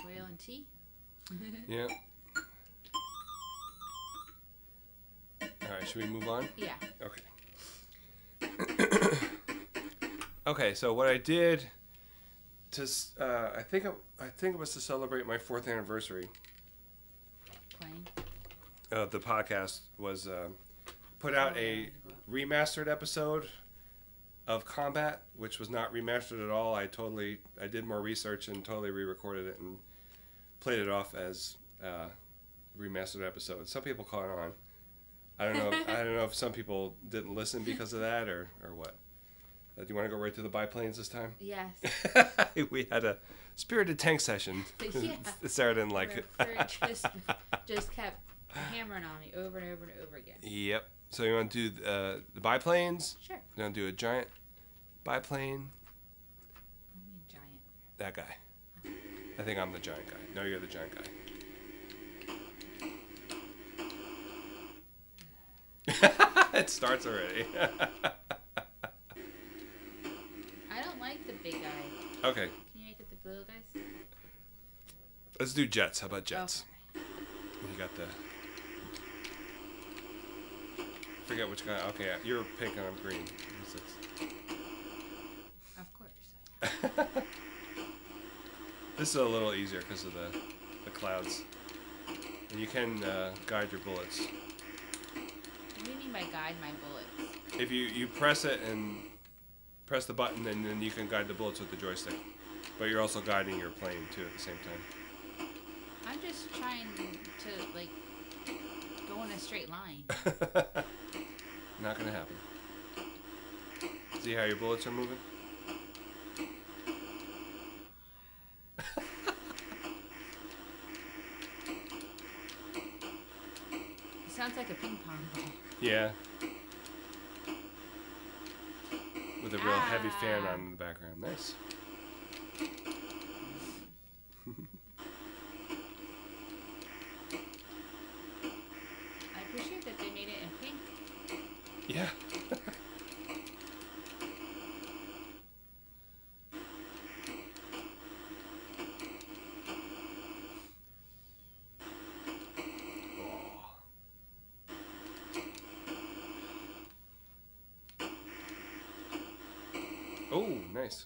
Swale and tea? Yeah. Alright, should we move on? Yeah. Okay. Okay, so what I did to I think it was to celebrate my 4th anniversary. Playing? The podcast was put out a remastered episode of Combat, which was not remastered at all. I did more research and totally re-recorded it and played it off as remastered episode. Some people caught on. I don't know if some people didn't listen because of that or what. Do you want to go right to the biplanes this time? Yes. We had a spirited tank session. Yeah. Sarah didn't like it. just kept hammering on me over and over and over again. Yep. So you want to do the biplanes? Sure. You want to do a giant biplane? Giant. That guy. I think I'm the giant guy. No, you're the giant guy. It starts already. I don't like the big guy. Okay. Can you make it the little guys? Let's do jets. How about jets? Okay. You got the... Forget which guy. Okay, you're pink and I'm green. What's this? Of course. This is a little easier because of the clouds. And you can guide your bullets. What do you mean by guide my bullets? If you press it and press the button, and then you can guide the bullets with the joystick. But you're also guiding your plane too at the same time. I'm just trying to go in a straight line. Not gonna happen. See how your bullets are moving? It sounds like a ping pong ball. Yeah. With a real heavy fan on in the background. Nice. I appreciate that they made it in pink. Yeah. Oh, nice.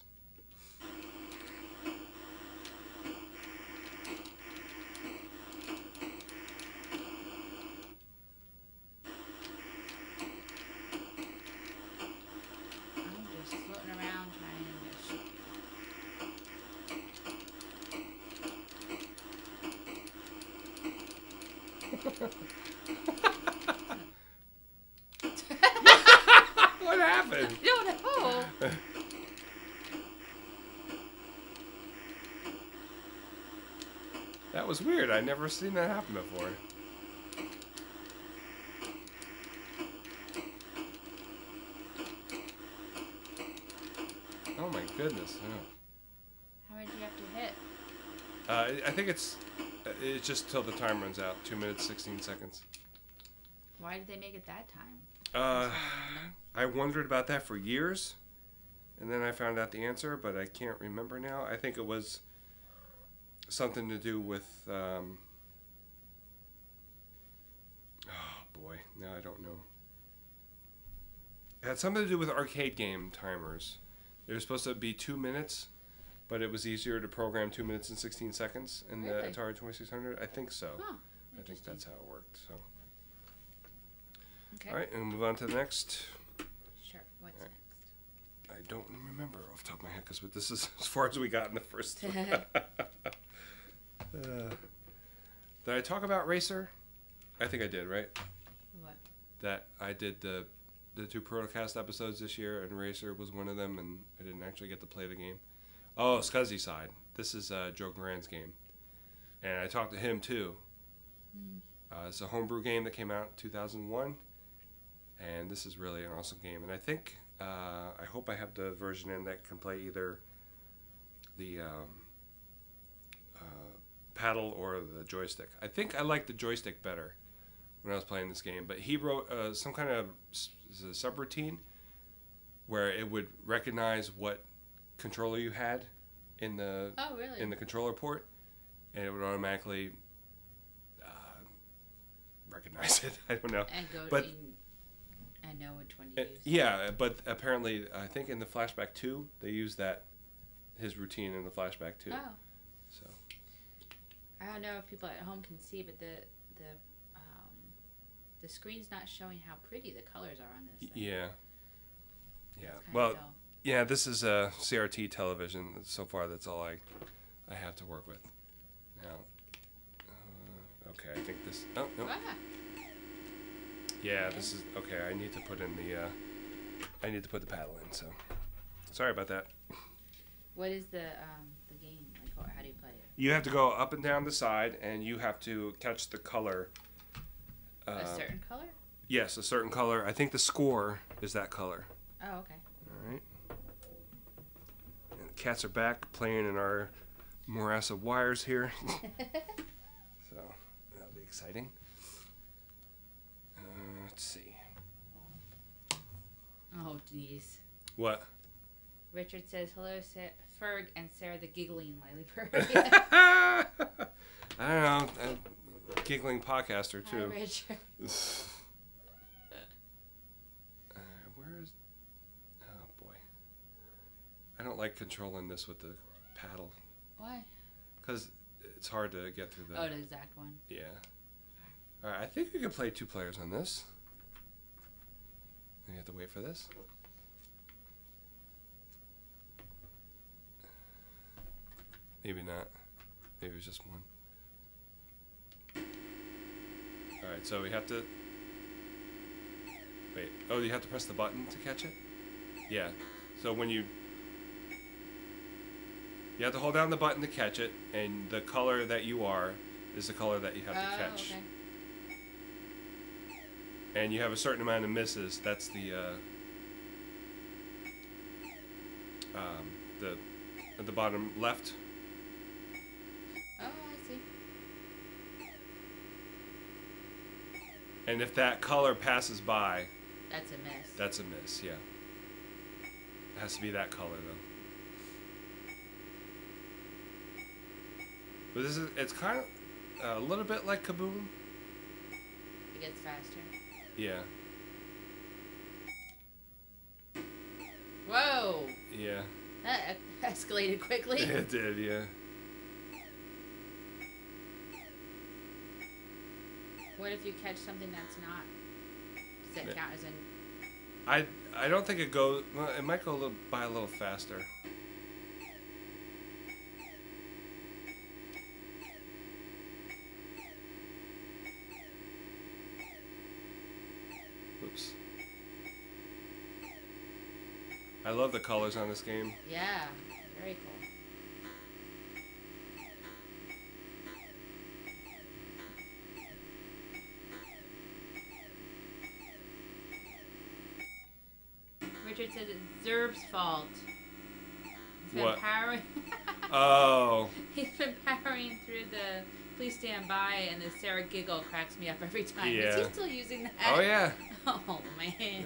I'm just floating around trying to shoot What happened? I don't know. That was weird. I'd never seen that happen before. Oh my goodness. Oh. How many do you have to hit? I think it's just till the time runs out. 2 minutes, 16 seconds. Why did they make it that time? I wondered about that for years. And then I found out the answer, but I can't remember now. I think it was something to do with... oh boy, now I don't know. It had something to do with arcade game timers. They were supposed to be 2 minutes, but it was easier to program 2 minutes and 16 seconds in the Really? Atari 2600. I think so. Huh, I think that's how it worked. So, okay. all right, and move on to the next. Sure. What's Alright. next? I don't remember off the top of my head because this is as far as we got in the first. Did I talk about Racer? I think I did, right? What? That I did the 2 Protocast episodes this year, and Racer was one of them, and I didn't actually get to play the game. Oh, Scuzzy Side. This is Joe Grand's game. And I talked to him, too. It's a homebrew game that came out in 2001, and this is really an awesome game. And I think, I hope I have the version in that can play either the paddle or the joystick. I think I like the joystick better when I was playing this game, but he wrote some kind of subroutine where it would recognize what controller you had in the in the controller port, and it would automatically recognize it. I don't know, and know which one to use. Yeah, but apparently, I think in the Flashback 2, they used his routine in the Flashback 2. Oh. So. I don't know if people at home can see, but the screen's not showing how pretty the colors are on this thing. Yeah. Yeah. Well, dull. Yeah, this is a CRT television. So far, that's all I have to work with. Now, okay, I think this... Oh, no. Ah. Yeah, this is... Okay, I need to put in the... I need to put the paddle in, so... Sorry about that. What is the game? Like, how do you play it? You have to go up and down the side, and you have to catch the color. A certain color? Yes, a certain color. I think the score is that color. Oh, okay. All right. And the cats are back playing in our morass of wires here. So that'll be exciting. Let's see. Oh, geez. What? Richard says, hello, Ferg and Sarah the giggling Lily I don't know. Giggling podcaster, too. Hi, Richard. Where's... Oh, boy. I don't like controlling this with the paddle. Why? Because it's hard to get through the... Oh, the exact one. Yeah. All right, I think we can play 2 players on this. You have to wait for this. Maybe not. Maybe it was just one. Alright, so we have to... Wait. Oh, you have to press the button to catch it? Yeah. So when you... You have to hold down the button to catch it, and the color that you are is the color that you have to catch. Okay. And you have a certain amount of misses. That's the at the bottom left. Oh, I see. And if that color passes by... That's a miss. That's a miss, yeah. It has to be that color, though. But it's kind of a little bit like Kaboom. It gets faster. Yeah. Whoa! Yeah. That escalated quickly. It did, yeah. What if you catch something that's not? Does that count as an... I don't think it goes... Well, it might go a little faster. Oops. I love the colors on this game. Yeah, very cool. Richard says it's Zerb's fault. He's been What? powering. Oh. He's been powering through the Please Stand By, and the Sarah giggle cracks me up every time. Yeah. Is he still using that? Oh, yeah. Oh, man.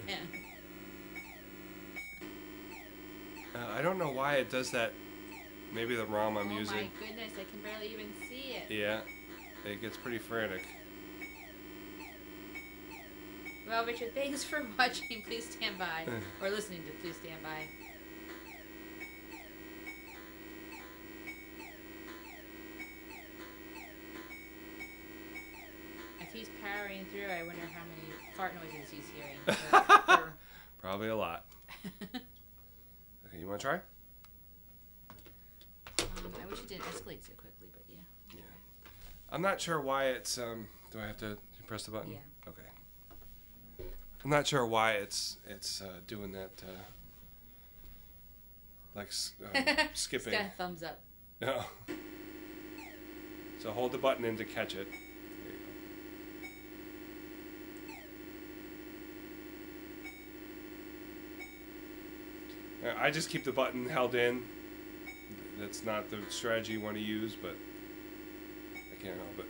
I don't know why it does that. Maybe the ROM I'm using. Oh, my goodness. I can barely even see it. Yeah. It gets pretty frantic. Well, Richard, thanks for watching Please Stand By, or listening to Please Stand By. If he's powering through, I wonder how many fart noises he's hearing. Probably a lot. Okay, you want to try? I wish it didn't escalate so quickly, but yeah. Yeah. I'm not sure why it's, do I have to press the button? Yeah. Okay. I'm not sure why it's doing that. Skipping. It's got a thumbs up. No. So hold the button in to catch it. There you go. I just keep the button held in. That's not the strategy you want to use, but I can't help it.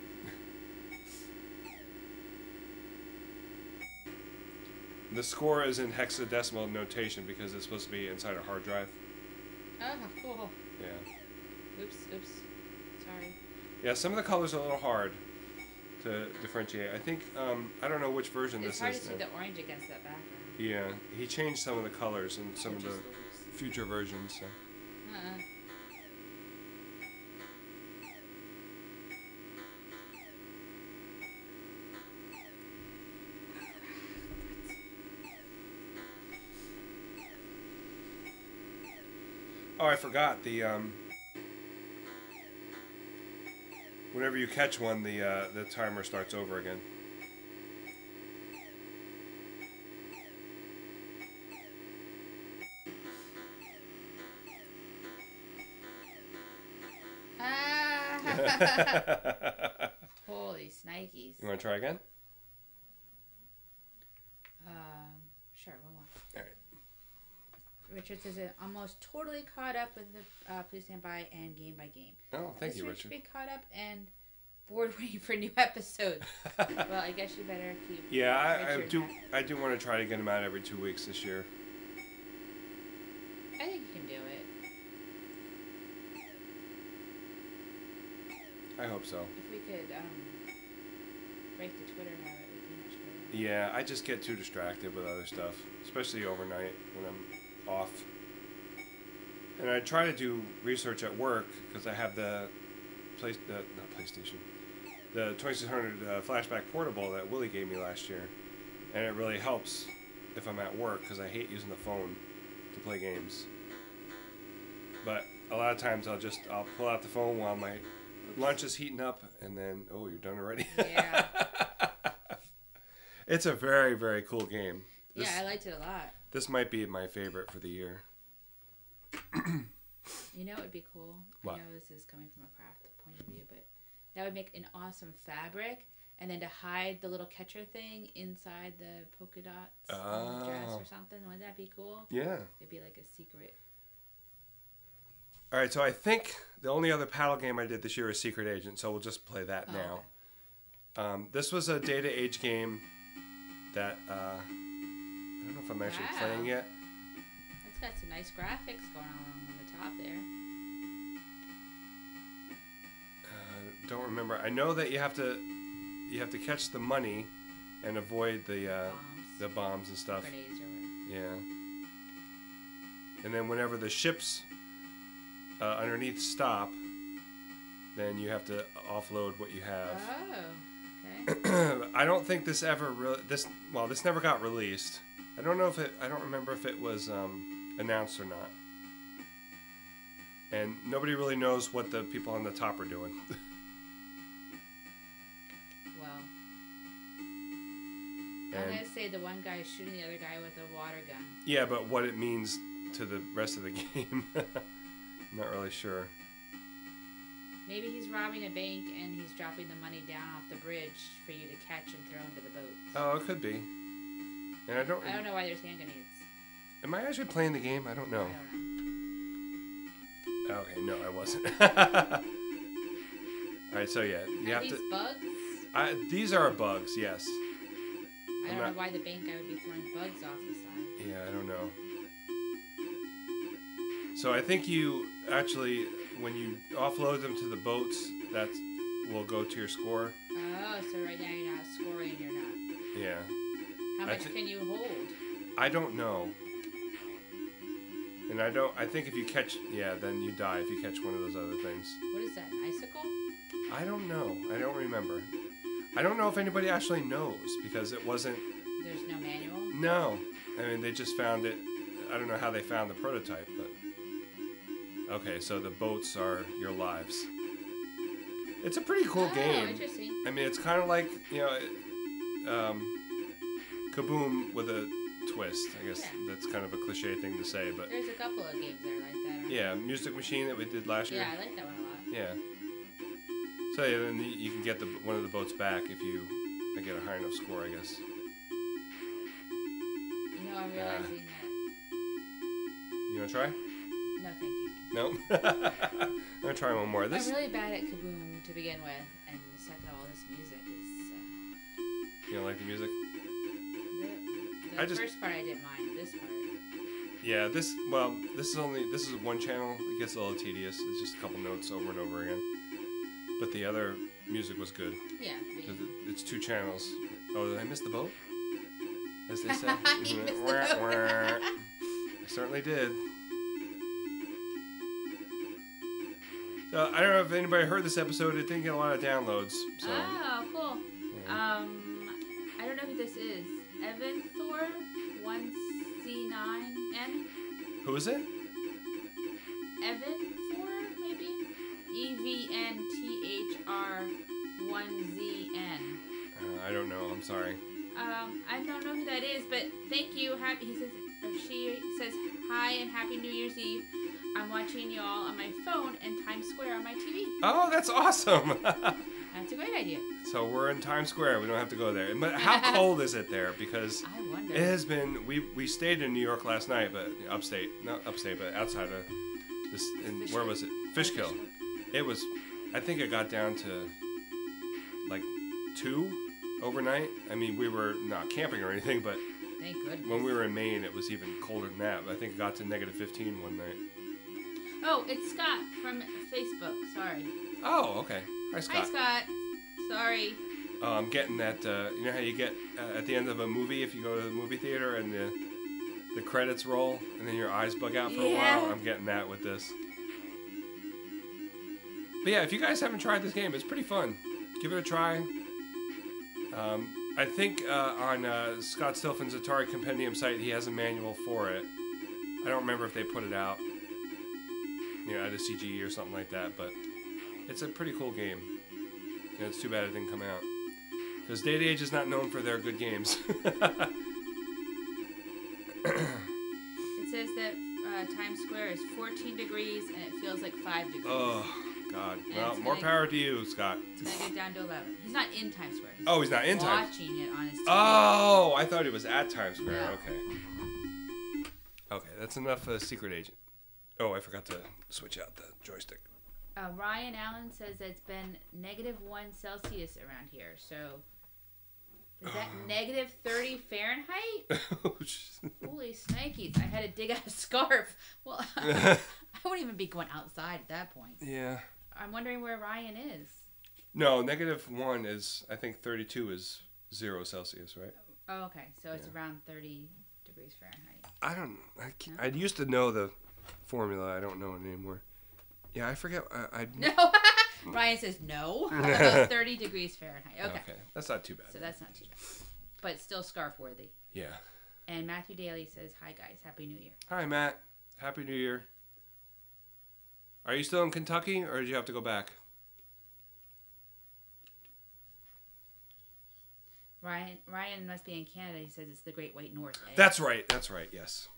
The score is in hexadecimal notation because it's supposed to be inside a hard drive. Oh, cool. Yeah. Oops. Sorry. Yeah, some of the colors are a little hard to differentiate. I think, I don't know which version It's this hard is. to see the orange against that background. Yeah, he changed some of the colors in some of the future versions. So. Oh, I forgot the whenever you catch one, the timer starts over again. Holy snikes. You want to try again? Sure, one more. All right. Richard says it almost totally caught up with the Please Stand By and Game by Game. Oh, thank you, Richard. Richard. Should be caught up and bored waiting for new episodes. Well, I guess you better keep. Yeah, I do want to try to get them out every 2 weeks this year. I think you can do it. I hope so. If we could break the Twitter habit, it would be much better. Yeah, I just get too distracted with other stuff, especially overnight when I'm off. And I try to do research at work because I have the the 2600 Flashback Portable that Willie gave me last year, and it really helps if I'm at work because I hate using the phone to play games. But a lot of times I'll pull out the phone while my lunch is heating up, and then you're done already. Yeah. It's a very, very cool game. Yeah, I liked it a lot. This might be my favorite for the year. You know what would be cool? What? I know this is coming from a craft point of view, but that would make an awesome fabric, and then to hide the little catcher thing inside the polka dots on the dress or something. Wouldn't that be cool? Yeah. It'd be like a secret. All right, so I think the only other paddle game I did this year is Secret Agent, so we'll just play that now. Okay. This was a data age game that I don't know if I'm actually playing yet. It's got some nice graphics going on the top there. Don't remember. I know that you have to catch the money and avoid the bombs and stuff. Grenades or whatever. Yeah. And then whenever the ships underneath stop, then you have to offload what you have. Oh, okay. I don't think this ever this never got released. I don't remember if it was announced or not. And nobody really knows what the people on the top are doing. Well, I'm going to say the one guy is shooting the other guy with a water gun. Yeah, but what it means to the rest of the game, I'm not really sure. Maybe he's robbing a bank and he's dropping the money down off the bridge for you to catch and throw into the boats. Oh, it could be. And I don't know why there's hand grenades. Am I actually playing the game? I don't know. I don't know. Okay, no, I wasn't. Alright, so yeah. You have these to. Bugs? These are bugs, yes. I don't know why the bank guy would be throwing bugs off the side. Yeah, I don't know. So I think you actually, when you offload them to the boats, that will go to your score. Oh, so right now you're not scoring, you're not. Yeah. How much can you hold? I don't know. And I think if you catch, then you die if you catch one of those other things. What is that, an icicle? I don't know. I don't remember. I don't know if anybody actually knows because it wasn't... There's no manual? No. I mean, they just found it. I don't know how they found the prototype, but... Okay, so the boats are your lives. It's a pretty cool game. Interesting. I mean, it's kind of like, Kaboom with a twist. I guess Yeah. that's kind of a cliche thing to say, but There's a couple of games that are like that. yeah, Music Machine that we did last year. Yeah, I like that one a lot. Yeah. So yeah, then you can get one of the boats back if you get a high enough score, I guess. You know, I'm realizing that. You want to try? No, thank you. No? I'm going to try one more. I'm really bad at Kaboom to begin with, and second of all, this music is... You don't like the music? The first part I didn't mind. This part... Yeah, this is one channel. It gets a little tedious. It's just a couple notes over and over again. But the other music was good. Yeah. It's 2 channels. Oh, did I miss the boat? As they say. You missed the boat. I certainly did. I don't know if anybody heard this episode. It didn't get a lot of downloads. So. Oh, cool. Yeah. I don't know who this is. Evan Thor 1C9N. Who is it? Evan Thor, maybe? EVNTHR1ZN. I don't know. I'm sorry. I don't know who that is, but thank you. He says, or she says, hi and Happy New Year's Eve. I'm watching y'all on my phone and Times Square on my TV. Oh, that's awesome. That's a great idea. So we're in Times Square. We don't have to go there. But how cold is it there? Because I wonder. it has been. We stayed in New York last night, but not upstate, but outside of this. Where was it? Fishkill. It was. I think it got down to like 2 overnight. I mean, we were not camping or anything, but thank goodness. When we were in Maine, it was even colder than that. I think it got to -15 one night. Oh, it's Scott from Facebook. Sorry. Oh, okay. Hi, Scott. Hi, Scott. Sorry. I'm getting that. You know how you get at the end of a movie if you go to the movie theater and the credits roll and then your eyes bug out for a while? I'm getting that with this. But yeah, if you guys haven't tried this game, it's pretty fun. Give it a try. I think on Scott Stilfon's Atari Compendium site, he has a manual for it. I don't remember if they put it out, at a CGE or something like that, but it's a pretty cool game. And it's too bad it didn't come out. Because Data Age is not known for their good games. It says that Times Square is 14 degrees and it feels like 5 degrees. Oh, God. And well, more power to you, Scott. It's going to get down to 11. He's not in Times Square. He's not in Times Square. Watching it on his TV. Oh, I thought he was at Times Square. No. Okay. Okay, that's enough Secret Agent. Oh, I forgot to switch out the joystick. Ryan Allen says that it's been -1 Celsius around here. So, is that -30 Fahrenheit? Holy snikes. I had to dig out a scarf. Well, I wouldn't even be going outside at that point. Yeah. I'm wondering where Ryan is. No, -1 is, I think 32 is 0 Celsius, right? Oh, okay. So it's around 30 degrees Fahrenheit. I don't know. I used to know the formula. I don't know it anymore. Yeah, I forget. No. Ryan says no. 30 degrees Fahrenheit. Okay. That's not too bad. So that's not too bad. But still scarf worthy. Yeah. And Matthew Daly says, hi guys, Happy New Year. Hi, Matt. Happy New Year. Are you still in Kentucky or did you have to go back? Ryan must be in Canada. He says it's the Great White North. Eh? That's right. Yes.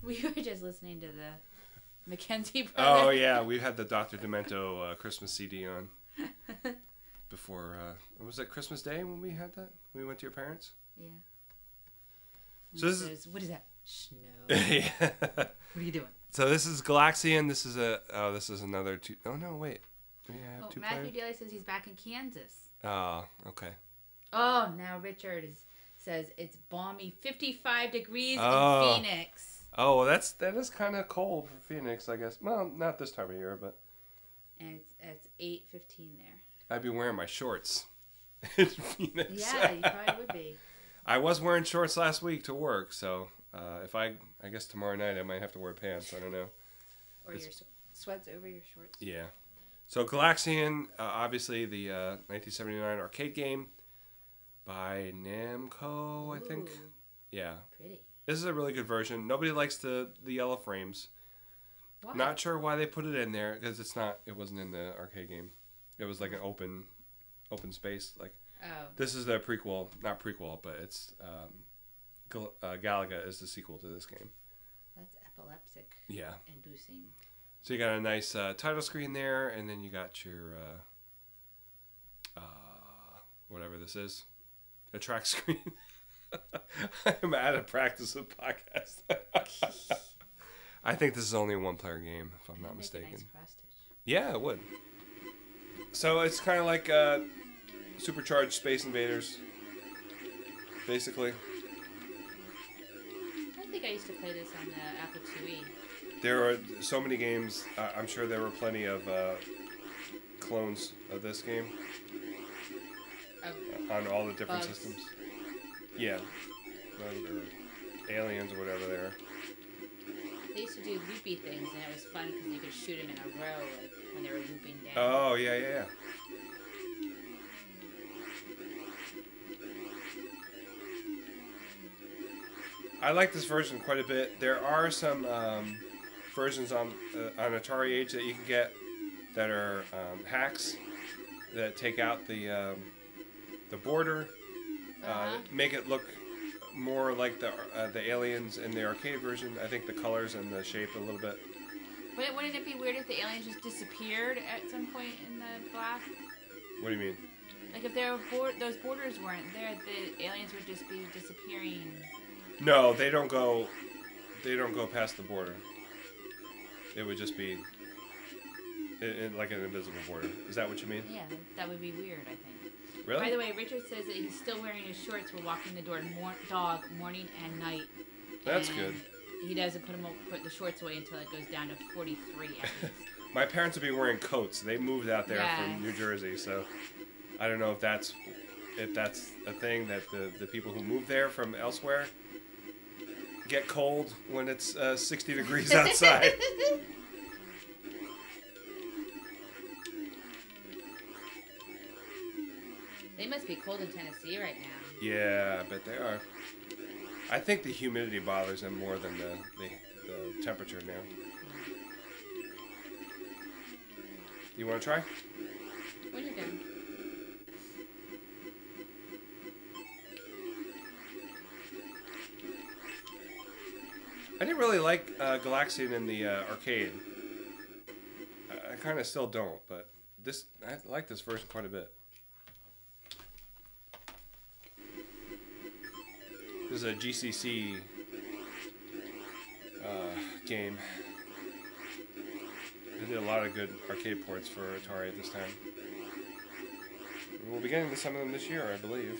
We were just listening to the Mackenzie brothers. Oh, yeah. We had the Dr. Demento Christmas CD on before, was it Christmas Day when we had that? We went to your parents? Yeah. So what is that? Snow. Yeah. What are you doing? So this is Galaxian. This is another two. Oh, no, wait. Do we have two Matthew players? Daly says he's back in Kansas. Oh, okay. Oh, now Richard says it's balmy 55 degrees in Phoenix. Oh, well, that is kind of cold for Phoenix, I guess. Well, not this time of year, but. And it's 8:15 there. I'd be wearing my shorts in Phoenix. Yeah, you probably would be. I was wearing shorts last week to work, so if I guess tomorrow night I might have to wear pants. I don't know. Or your sweats over your shorts. Yeah. So Galaxian, obviously the 1979 arcade game by Namco, I think. Yeah. Pretty. This is a really good version. Nobody likes the yellow frames. Why? Not sure why they put it in there because it wasn't in the arcade game. It was like an open space. Like Oh. This is the prequel, not prequel, but it's Galaga is the sequel to this game. That's epileptic. Yeah. Inducing. So you got a nice title screen there, and then you got your whatever this is, a track screen. I'm out of practice with podcasts. I think this is only a one-player game, if I'm not mistaken. Nice cross stitch. Yeah, it would. So it's kind of like supercharged Space Invaders, basically. I think I used to play this on the Apple IIe. There are so many games. I'm sure there were plenty of clones of this game on all the different Bugs. systems. Yeah, or aliens or whatever they are. They used to do loopy things, and it was fun because you could shoot them in a row, like when they were looping down. Oh yeah. I like this version quite a bit. There are some versions on Atari Age that you can get that are hacks that take out the border, make it look more like the aliens in the arcade version. I think the colors and the shape a little bit. Wouldn't it be weird if the aliens just disappeared at some point in the black? What do you mean? Like if those borders weren't there, the aliens would just be disappearing. No, they don't go past the border. It would just be like an invisible border. Is that what you mean? Yeah, that would be weird, I think. Really? By the way, Richard says that he's still wearing his shorts while walking the dog morning and night. That's and good. He doesn't put the shorts away until it goes down to 43 at least. My parents would be wearing coats. They moved out there Yes. from New Jersey, so I don't know if that's a thing that the people who move there from elsewhere get cold when it's 60 degrees outside. They must be cold in Tennessee right now. Yeah, I bet they are. I think the humidity bothers them more than the temperature now. You want to try? When you're done. I didn't really like Galaxian in the arcade. I kind of still don't, but I like this version quite a bit. This is a GCC game. They did a lot of good arcade ports for Atari at this time. We'll be getting to some of them this year, I believe.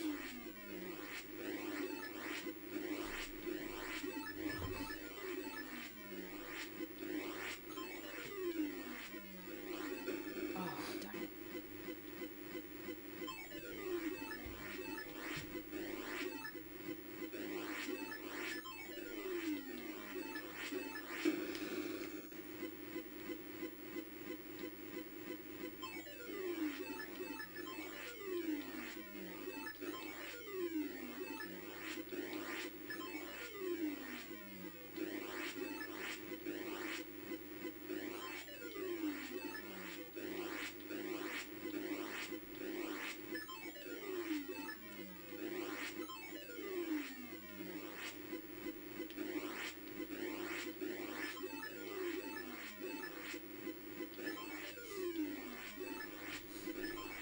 Oh, darn it.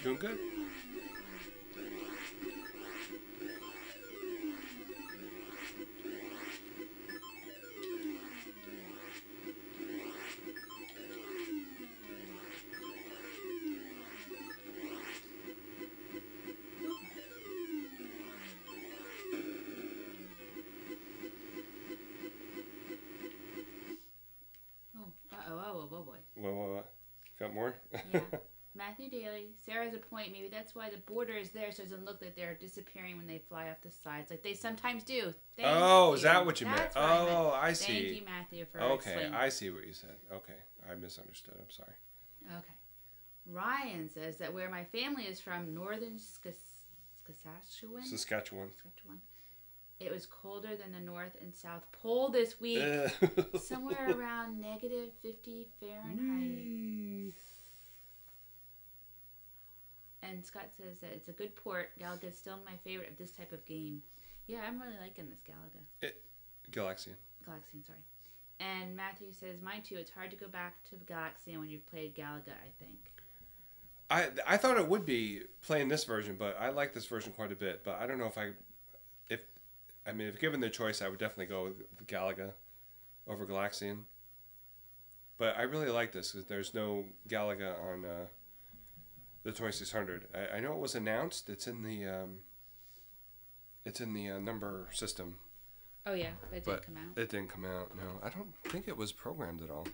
Doing good. Oh boy. What? Got more? Yeah. Matthew Daly, Sarah has a point. Maybe that's why the border is there, so it doesn't look like they're disappearing when they fly off the sides, like they sometimes do. Is that what you meant? That's what I meant. I see. Thank you, Matthew, for Okay, explaining. I see what you said. Okay, I misunderstood. I'm sorry. Okay. Ryan says that where my family is from, northern Saskatchewan, it was colder than the North and South Pole this week, somewhere around negative 50 Fahrenheit. And Scott says that it's a good port. Galaga is still my favorite of this type of game. Yeah, I'm really liking this Galaga. Galaxian. Galaxian, sorry. And Matthew says, mine too. It's hard to go back to Galaxian when you've played Galaga, I think. I thought it would be playing this version, but I like this version quite a bit. But I don't know if given the choice, I would definitely go with Galaga over Galaxian. But I really like this because there's no Galaga on the 2600. I know it was announced. It's in the number system. Oh yeah, but it didn't come out. It didn't come out. No, I don't think it was programmed at all.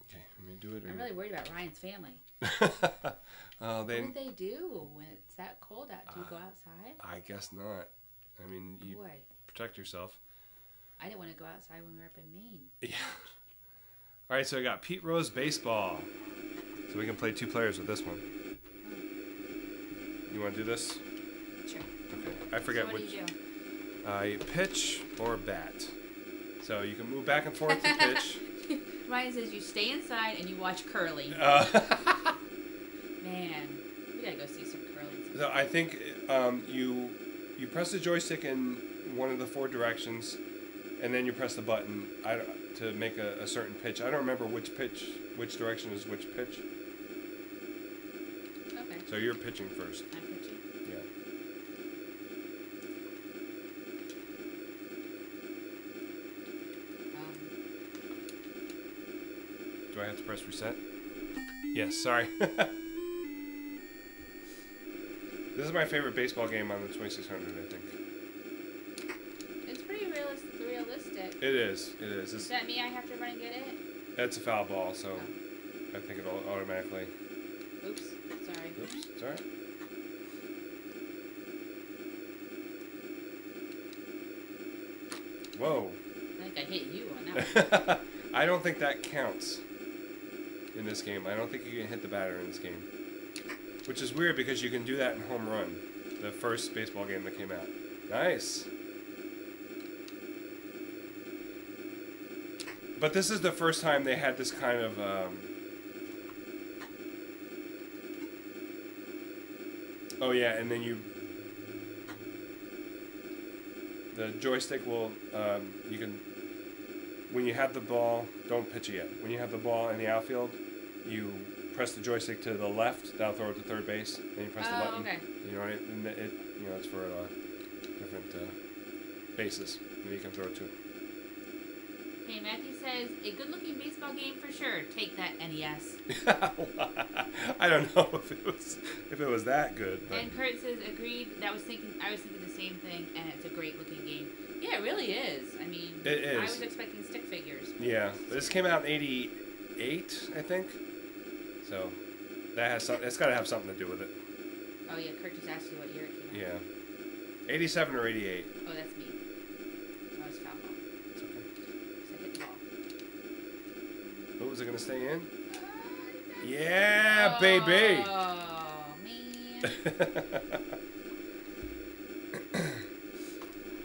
Okay, let me do it. I'm really worried about Ryan's family. What do they do when it's that cold out? Do you go outside? I guess not. I mean, you protect yourself. I didn't want to go outside when we were up in Maine. Yeah. All right, so we got Pete Rose Baseball. So we can play 2 players with this one. You want to do this? Sure. Okay. I forget so what which. Do you do? You pitch or bat. So you can move back and forth to pitch. Ryan says you stay inside and you watch curling. Man, we gotta go see some curling. So I think you press the joystick in one of the 4 directions, and then you press the button to make a certain pitch. I don't remember which direction is which pitch. Okay. So you're pitching first. I'm pitching. Yeah. Do I have to press reset? Yes, sorry. This is my favorite baseball game on the 2600, I think. It's pretty realistic. It is. Does that mean I have to run and get it? It's a foul ball, so I think it'll automatically... Oops, sorry. Oops, it's alright. Whoa. I think I hit you on that one. I don't think that counts in this game. I don't think you can hit the batter in this game. Which is weird because you can do that in Home Run, the first baseball game that came out. Nice. But this is the first time they had this kind of... Oh yeah, and then the joystick will, you can, when you have the ball, don't pitch it yet. When you have the ball in the outfield, you press the joystick to the left, that'll throw it to third base, and you press the button. Okay. You know, and it's for different bases that you can throw it to. Hey, Matthew says, a good-looking baseball game for sure. Take that, NES. I don't know if it was that good. But. And Kurt says, agreed. I was thinking the same thing, and it's a great-looking game. Yeah, it really is. I mean, it is. I was expecting stick figures. Yeah, this came out in '88, I think. So that has it's got to have something to do with it. Oh yeah, Kurt just asked you what year it came out. Yeah, '87 or '88. Oh, that's me. Oh, it's foul ball. It's okay. So hit the ball. Oh, was it gonna stay in? Yeah, baby. Oh man.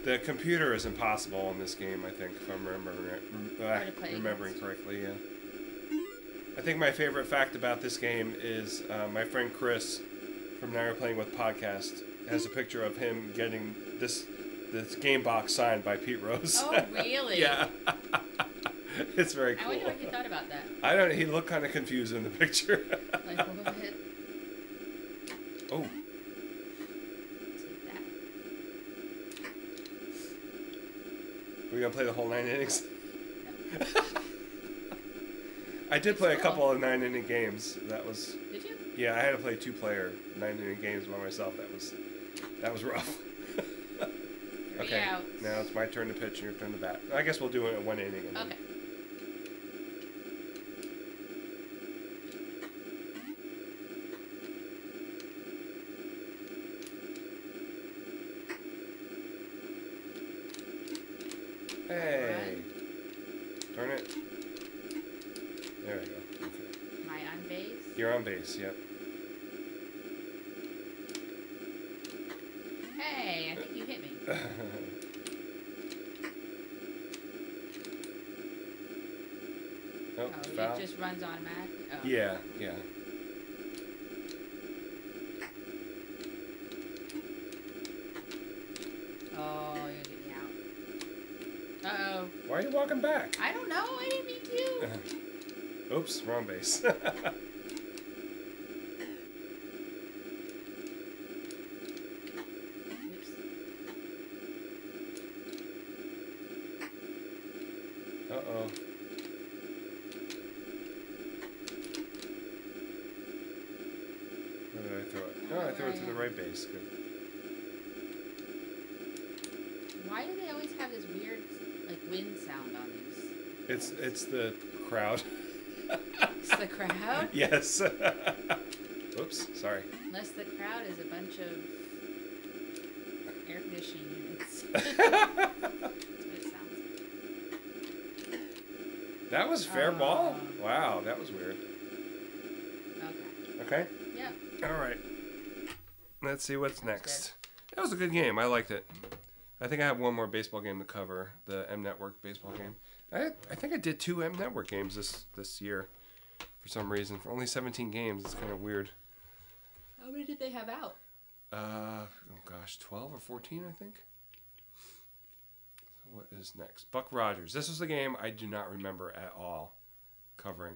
The computer is impossible in this game, I think, if I'm remembering correctly. Yeah. I think my favorite fact about this game is my friend Chris from Now You're Playing With Podcast has a picture of him getting this game box signed by Pete Rose. Oh, really? Yeah. It's very cool. I wonder what he thought about that. He looked kind of confused in the picture. Like, what? Oh. Take that. We're going to play the whole 9 innings? No. I did play a couple of 9-inning games. Did you? Yeah, I had to play 2-player 9-inning games by myself. That was rough. Okay, now it's my turn to pitch and your turn to bat. I guess we'll do it in 1 inning. Okay. Hey. Turn it. There we go. Okay. Am I on base? You're on base, yep. Hey, I think you hit me. Oh, Oh, foul. it just runs automatically? Oh. Yeah, yeah. him back? I don't know. I didn't mean to. Oops, wrong base. Oops. Uh-oh. Where did I throw it? Oh, I threw it to the right base. Good. Why do they always have this weird, like, wind sound on these? It's the crowd. It's the crowd? Yes. Oops, sorry. Unless the crowd is a bunch of air conditioning units. That's what it sounds like. That was fair ball? Wow, that was weird. Okay. Okay? Yeah. All right. Let's see what's next. good. That was a good game. I liked it. I think I have one more baseball game to cover, the M Network baseball game. I think I did 2 M Network games this year for some reason. For only 17 games, it's kind of weird. How many did they have out? Oh gosh, 12 or 14, I think. So what is next? Buck Rogers. This was a game I do not remember at all covering.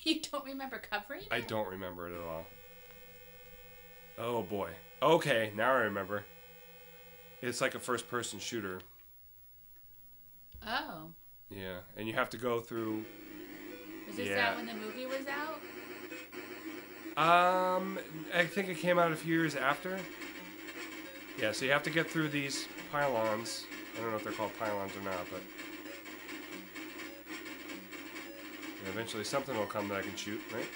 You don't remember covering it? I don't remember it at all. Oh boy. Okay, now I remember. It's like a first-person shooter. Oh. Yeah, and you have to go through. Was this out when the movie was out? I think it came out a few years after. Yeah, so you have to get through these pylons. I don't know if they're called pylons or not, but and eventually something will come that I can shoot, right?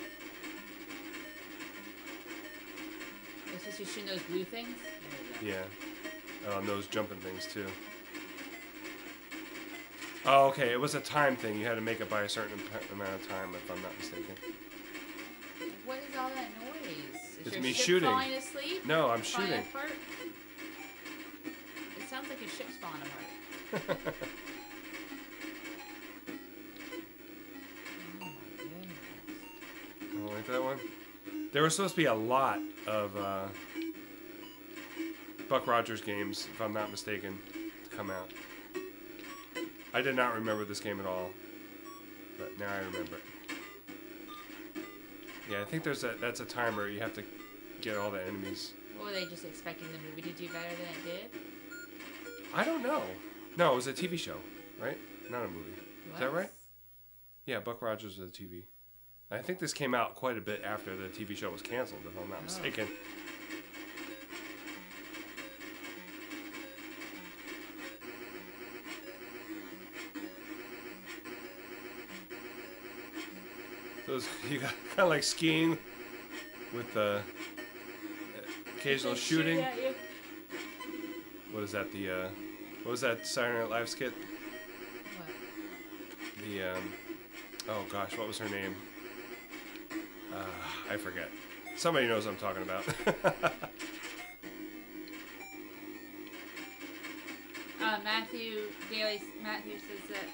Is this you shooting those blue things? Yeah. Oh, and those jumping things too. Oh, okay. It was a time thing. You had to make it by a certain amount of time, if I'm not mistaken. What is all that noise? Is It's your me ship shooting. falling asleep? No, I'm Falling shooting. apart? It sounds like your ship's falling apart. Oh my goodness. Oh, like that one? There was supposed to be a lot of Buck Rogers games, if I'm not mistaken, to come out. I did not remember this game at all, but now I remember it. Yeah, I think that's a timer. You have to get all the enemies. What were they just expecting the movie to do better than it did? I don't know. No, it was a TV show, right? Not a movie. What? Is that right? Yeah, Buck Rogers was a TV. I think this came out quite a bit after the TV show was canceled, if I'm not mistaken. So you got kind of like skiing with the occasional shooting. Shoot at you. What is that? What was that Saturday Night Live skit? What? Oh gosh, what was her name? I forget. Somebody knows what I'm talking about. Matthew says that.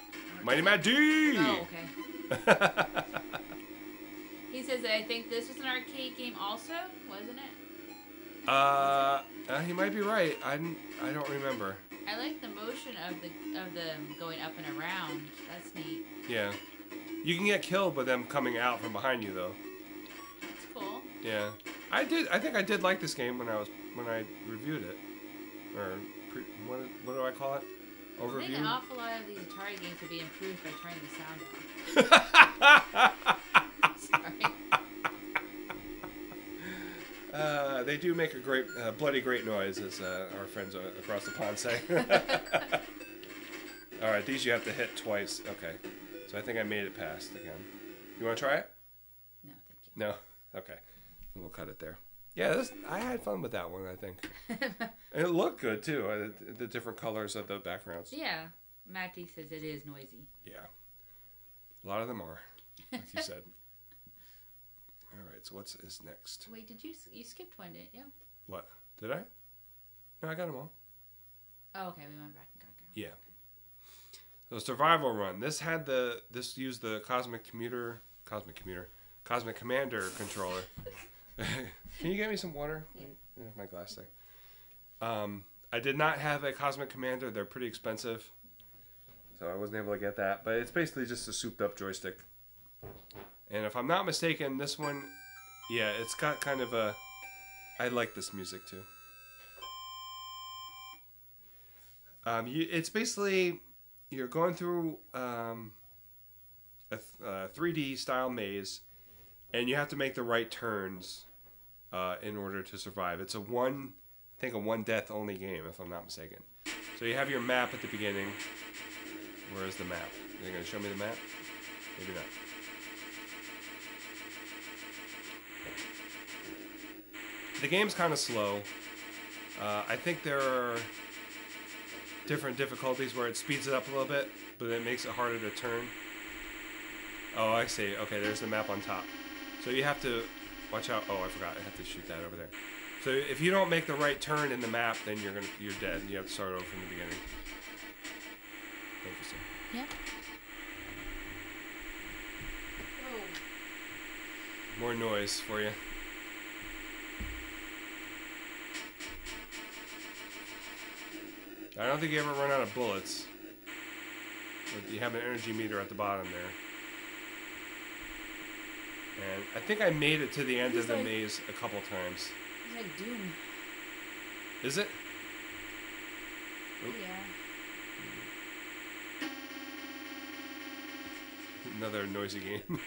Mighty Matt D! Oh, okay. He says that I think this was an arcade game also, wasn't it? He might be right. I don't remember. I like the motion of them going up and around. That's neat. Yeah. You can get killed by them coming out from behind you though. That's cool. Yeah. I think I did like this game when I reviewed it. Or what do I call it? Overview. I think an awful lot of these Atari games would be improved by turning the sound off. Sorry. They do make a great, bloody great noise, as our friends across the pond say. All right, these you have to hit twice. Okay, so I think I made it past again. You want to try it? No, thank you. No. Okay, we'll cut it there. Yeah, I had fun with that one. I think and it looked good too. The different colors of the backgrounds. Yeah, Matty says it is noisy. Yeah, a lot of them are, like you said. All right, so what's next? Wait, you skipped one, didn't you? What? Did I? No, I got them all. Oh, okay, we went back and got them. Yeah. So survival run. This used the Cosmic Commander controller. Can you get me some water? Yeah. My glass thing. I did not have a Cosmic Commander. They're pretty expensive. So I wasn't able to get that. But it's basically just a souped up joystick. And if I'm not mistaken, this one, yeah, it's got kind of a... I like this music too. It's basically, you're going through a 3D style maze, and you have to make the right turns in order to survive. It's a one death only game, if I'm not mistaken. So you have your map at the beginning. Where is the map? Are they going to show me the map? Maybe not. The game's kind of slow. I think there are different difficulties where it speeds it up a little bit, but it makes it harder to turn. Oh, I see. Okay, there's the map on top. So you have to watch out. Oh, I forgot. I have to shoot that over there. So if you don't make the right turn in the map, then you're dead. You have to start over from the beginning. Thank you, sir. Yep. Whoa. More noise for you. I don't think you ever run out of bullets. But you have an energy meter at the bottom there. And I think I made it to the end of the maze a couple times. It's like Doom. Is it? Oop. Yeah. Another noisy game.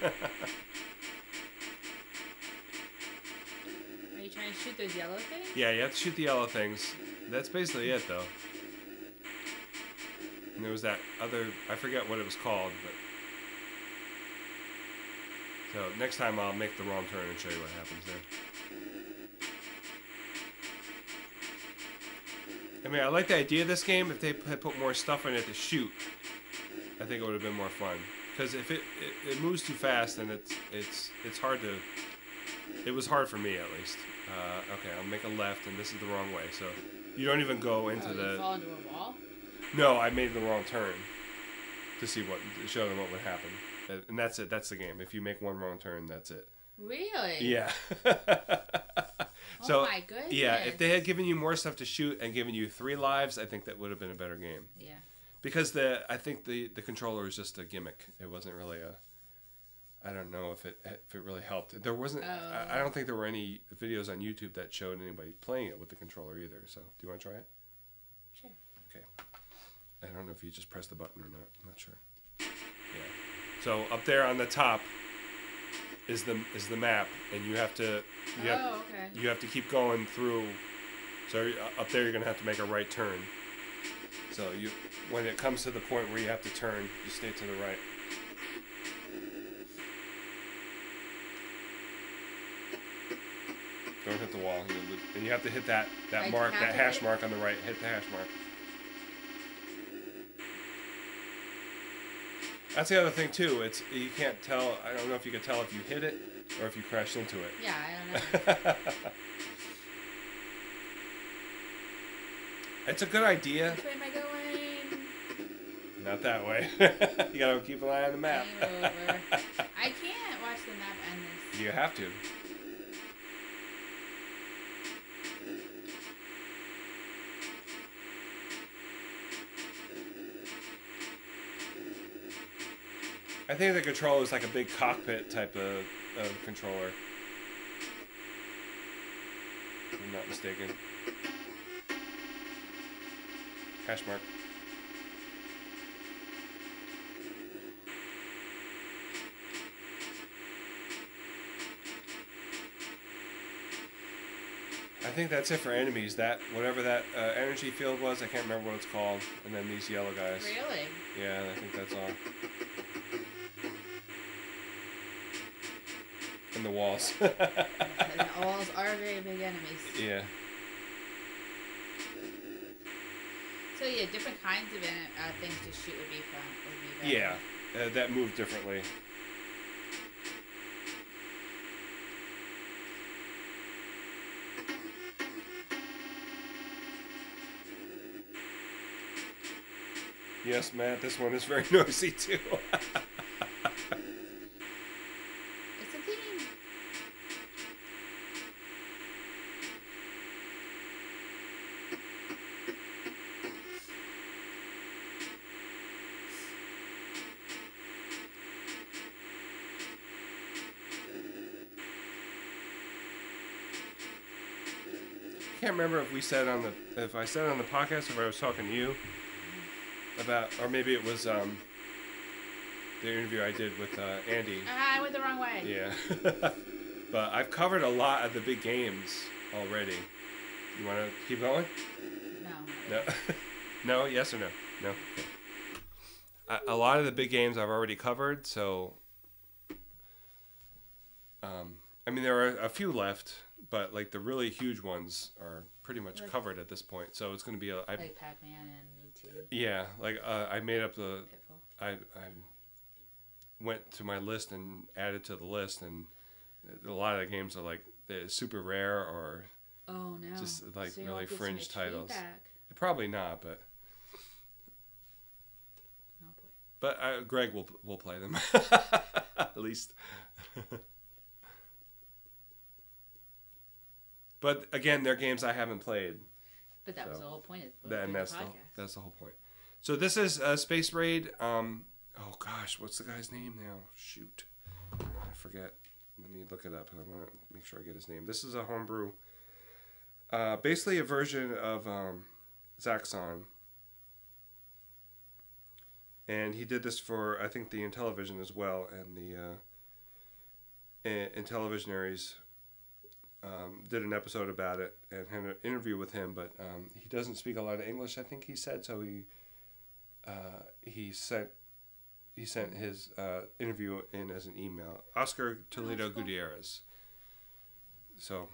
Are you trying to shoot those yellow things? Yeah, you have to shoot the yellow things. That's basically it, though. And there was that other... I forget what it was called, but... So, next time I'll make the wrong turn and show you what happens there. I mean, I like the idea of this game. If they had put more stuff in it to shoot, I think it would have been more fun. Because if it moves too fast, then it's hard to... It was hard for me, at least. Okay, I'll make a left, and this is the wrong way. So, you don't even go into You fall into a wall? No, I made the wrong turn to show them what would happen. And that's it. That's the game. If you make one wrong turn, that's it. Really? Yeah. Oh my goodness. Yeah, if they had given you more stuff to shoot and given you 3 lives, I think that would have been a better game. Yeah. Because I think the controller was just a gimmick. It wasn't really a... I don't know if it really helped. There wasn't... I don't think there were any videos on YouTube that showed anybody playing it with the controller either. So, do you want to try it? Sure. Okay. I don't know if you just press the button or not. I'm not sure. Yeah. So up there on the top is the map, and you have to you have to keep going through. So up there you're gonna have to make a right turn. So when it comes to the point where you have to turn, you stay to the right. Don't hit the wall, and you have to hit that mark, that hash mark on the right. Hit the hash mark. That's the other thing too. You can't tell. I don't know if you can tell if you hit it or if you crashed into it. Yeah, I don't know. It's a good idea. Which way am I going? Not that way. You gotta keep an eye on the map. Game over. I can't watch the map end this. You have to. I think the controller is like a big cockpit type of controller. If I'm not mistaken. Hash mark. I think that's it for enemies. Whatever that energy field was, I can't remember what it's called. And then these yellow guys. Really? Yeah, I think that's all. And the walls. The walls are very big enemies. Yeah. So yeah, different kinds of things to shoot would be fun. Would be better. Yeah, that moved differently. Yes, Matt, this one is very noisy too. It's a theme. can't remember if I said on the podcast or if I was talking to you about, or maybe it was the interview I did with Andy. I went the wrong way. Yeah. But I've covered a lot of the big games already. You want to keep going? No. No. No? Yes or no? No? Okay. A lot of the big games I've already covered, so... I mean, there are a few left, but like the really huge ones are pretty much covered at this point. So it's going to be like Pac-Man and E.T. Yeah, like I made up the... Pitfall. I went to my list and added to the list, and a lot of the games are like they're super rare or oh no, just like so really fringe titles. Feedback. Probably not, but Oh boy. but Greg will play them at least. But again, they're games I haven't played. But that was the whole point of that's the podcast. That's the whole point. So this is Space Raid. Oh gosh, what's the guy's name now? Shoot, I forget. Let me look it up. I want to make sure I get his name. This is a homebrew. Basically a version of Zaxxon. And he did this for, I think, the Intellivision as well. And the Intellivisionaries did an episode about it and had an interview with him. But he doesn't speak a lot of English, I think he said. So he sent his interview in as an email. Oscar Toledo Gutierrez. So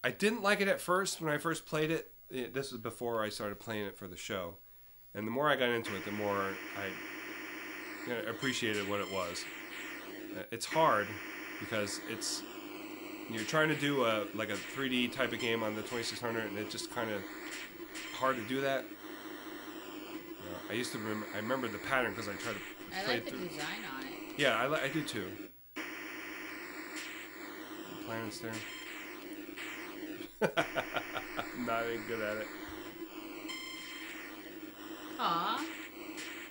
I didn't like it at first when I first played it. This was before I started playing it for the show. And the more I got into it, the more I appreciated what it was. It's hard because you're trying to do like a 3D type of game on the 2600, and it's just kind of hard to do that. I remember the pattern because I tried to play I like the design on it. Yeah, I do too. The planets there. I'm not even good at it. Aw.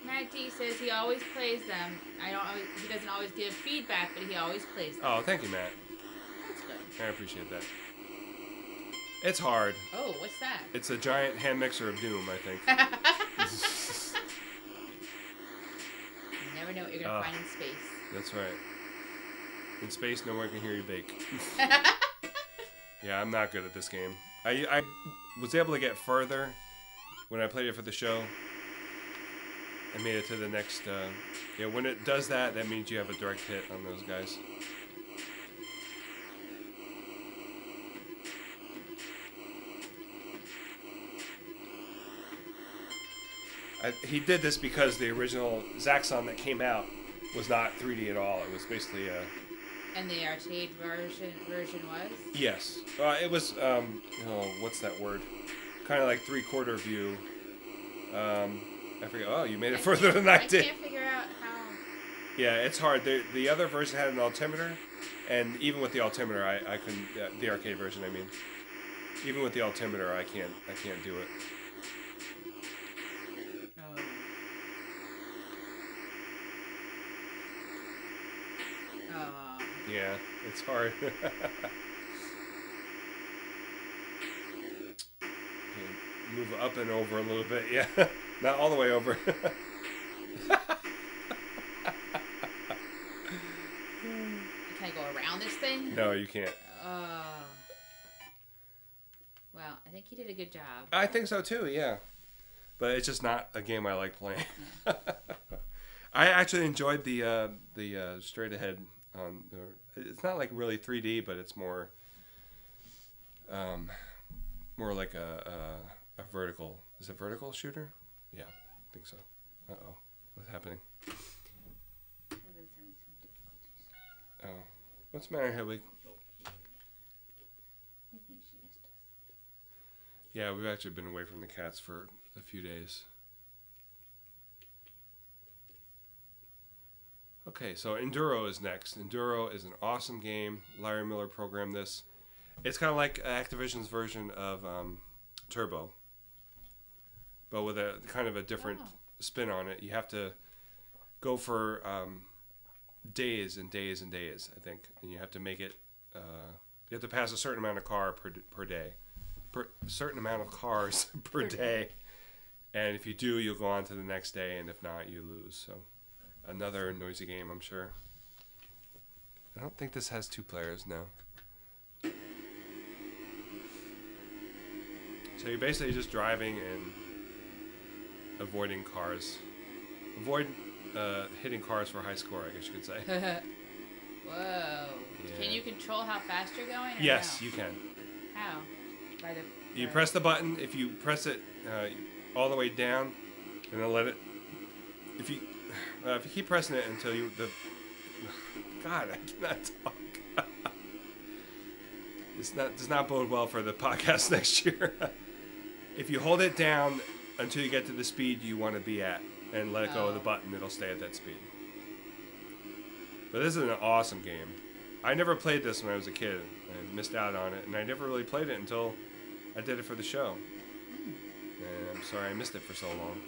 Matt D says he always plays them. He doesn't always give feedback, but he always plays them. Oh, thank you, Matt. That's good. I appreciate that. It's hard. Oh, what's that? It's a giant hand mixer of doom, I think. You never know what you're going to find in space. That's right. In space, no one can hear you bake. Yeah, I'm not good at this game. I was able to get further when I played it for the show. I made it to the next... when it does that, that means you have a direct hit on those guys. He did this because the original Zaxxon that came out was not 3D at all. It was basically a... And the arcade version was? Yes. It was, what's that word? Kind of like three-quarter view. I forget. Oh, you made it further than I did. I can't figure out how... Yeah, it's hard. The other version had an altimeter, and even with the altimeter, I couldn't... the arcade version, I mean. Even with the altimeter, I can't do it. Yeah, it's hard. Okay, move up and over a little bit. Yeah, not all the way over. Can I go around this thing? No, you can't. Well, I think he did a good job. I think so too, yeah. But it's just not a game I like playing. Yeah. I actually enjoyed the straight ahead. It's not like really 3D, but it's more like a vertical. Is it vertical shooter? Yeah, I think so. Uh-oh. What's happening? Oh. What's the matter, Hedwig? Yeah, we've actually been away from the cats for a few days. Okay, so Enduro is next. Enduro is an awesome game. Larry Miller programmed this. It's kind of like Activision's version of Turbo, but with a kind of a different spin on it. You have to go for days and days and days, I think, and you have to make it You have to pass a certain amount of car per day. Certain amount of cars per day. And if you do, you'll go on to the next day, and if not, you lose. So, another noisy game, I'm sure. I don't think this has 2 players now. So you're basically just driving and avoiding cars. Avoid hitting cars for a high score, I guess you could say. Whoa. Yeah. Can you control how fast you're going? Or Yes, no? you can. How? By the. You press the button. If you press it all the way down, and then let it. If you keep pressing it until you God, I cannot talk. Does not bode well for the podcast next year. If you hold it down until you get to the speed you want to be at, and let go of the button, it'll stay at that speed. But this is an awesome game. I never played this when I was a kid. I missed out on it, and I never really played it until I did it for the show. And I'm sorry I missed it for so long.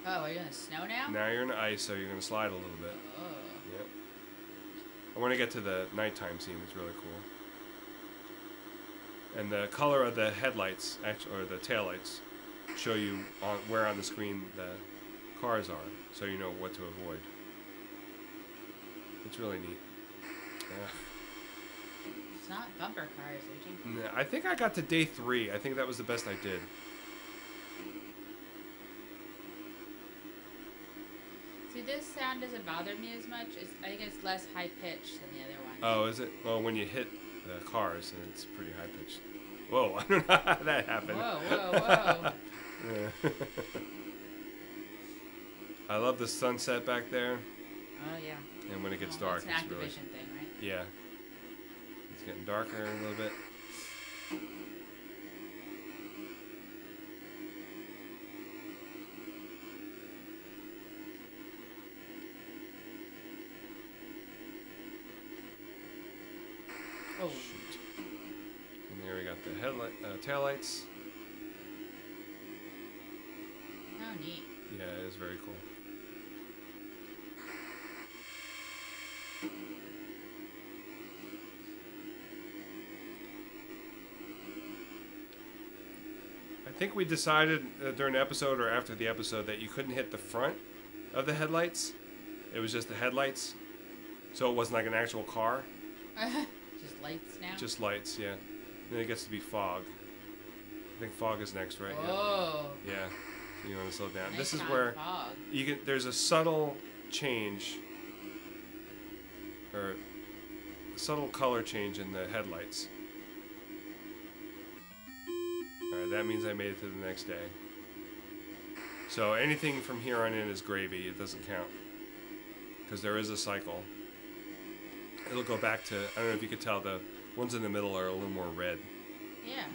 Oh, are you in the snow now? Now you're in the ice, so you're going to slide a little bit. Oh. Yep. I want to get to the nighttime scene. It's really cool. And the color of the headlights, or the taillights, show you where on the screen the cars are, so you know what to avoid. It's really neat. It's not bumper cars, Luigi. I think I got to day 3. I think that was the best I did. See, this sound doesn't bother me as much. I think it's less high pitched than the other one. Oh, is it? Well, when you hit the cars, then it's pretty high pitched. Whoa, I don't know how that happened. Whoa, whoa, whoa. I love the sunset back there. Oh, yeah. And when it gets dark, it's an Activision thing, right? Yeah. It's getting darker a little bit. Oh. Shoot. And there we got the taillights. Oh, neat. Yeah, it is very cool. I think we decided during the episode or after the episode that you couldn't hit the front of the headlights. It was just the headlights. So it wasn't like an actual car. Just lights now? Just lights, yeah. Then it gets to be fog. I think fog is next, right? Oh. Yeah. So you want to slow down. Nice This is where fog. you can. There's a subtle change, or a subtle color change in the headlights. All right, that means I made it to the next day. So anything from here on in is gravy. It doesn't count because there is a cycle. It'll go back to, I don't know if you could tell, the ones in the middle are a little more red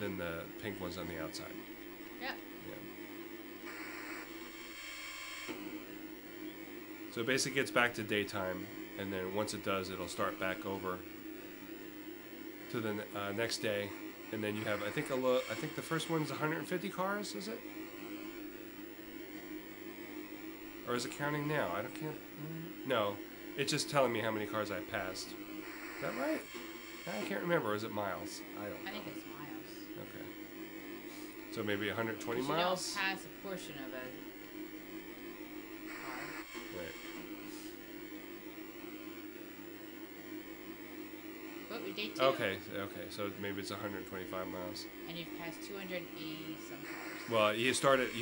than the pink ones on the outside. Yeah. So it basically gets back to daytime, and then once it does, it'll start back over to the next day, and then you have, I think the first one's 150 cars, is it? Or is it counting now? No, it's just telling me how many cars I passed. Is that right? I can't remember. Or is it miles? I think it's miles. Okay. So maybe 120 You miles? don't pass a portion of a car. Right. What, day 2? Okay, so maybe it's 125 miles. And you've passed 280 some cars. Well, you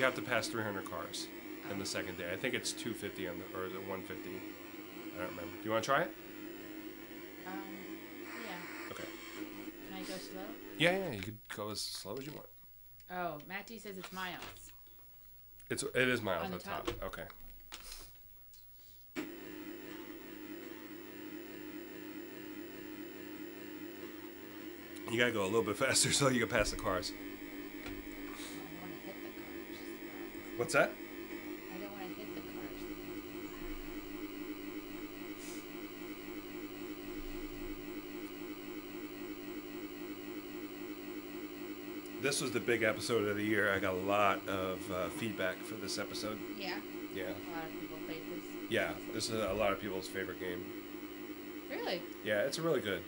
have to pass 300 cars in the second day. I think it's 250 or is it 150? I don't remember. Do you want to try it? Yeah. Okay. Can I go slow? Yeah, you could go as slow as you want. Oh, Matty says it's miles. It is miles On at the the top. top. Okay. You gotta go a little bit faster so you can pass the cars. I don't want to hit the cars. What's that? I don't want to hit the cars. This was the big episode of the year. I got a lot of feedback for this episode. Yeah. Yeah. A lot of people played this. Yeah, this is a lot of people's favorite game. Really? Yeah, it's really good.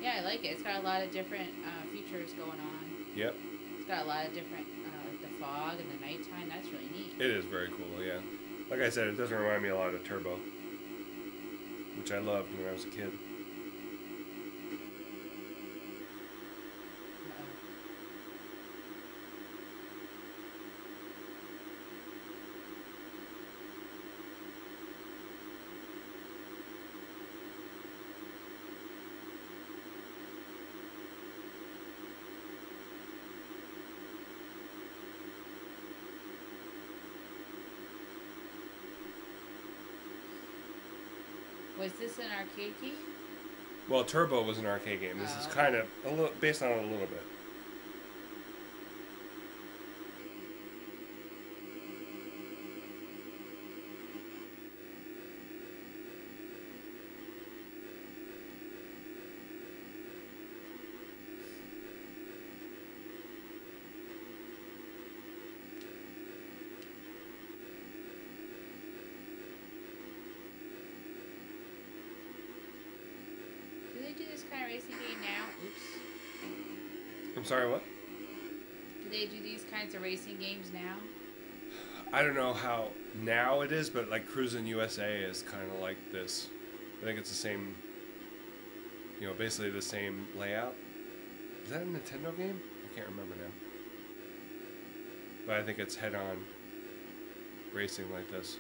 Yeah, I like it. It's got a lot of different features going on. Yep. It's got a lot of different, like the fog and the nighttime. That's really neat. It is very cool, yeah. Like I said, it doesn't remind me a lot of Turbo, which I loved when I was a kid. Was this an arcade key? Well, Turbo was an arcade game. This is kind of a little based on it a little bit. Do they do this kind of racing game now? Oops. I'm sorry, what? Do they do these kinds of racing games now? I don't know how now it is, but like Cruis'n USA is kind of like this. I think it's the same, basically the same layout. Is that a Nintendo game? I can't remember now. But I think it's head-on racing like this.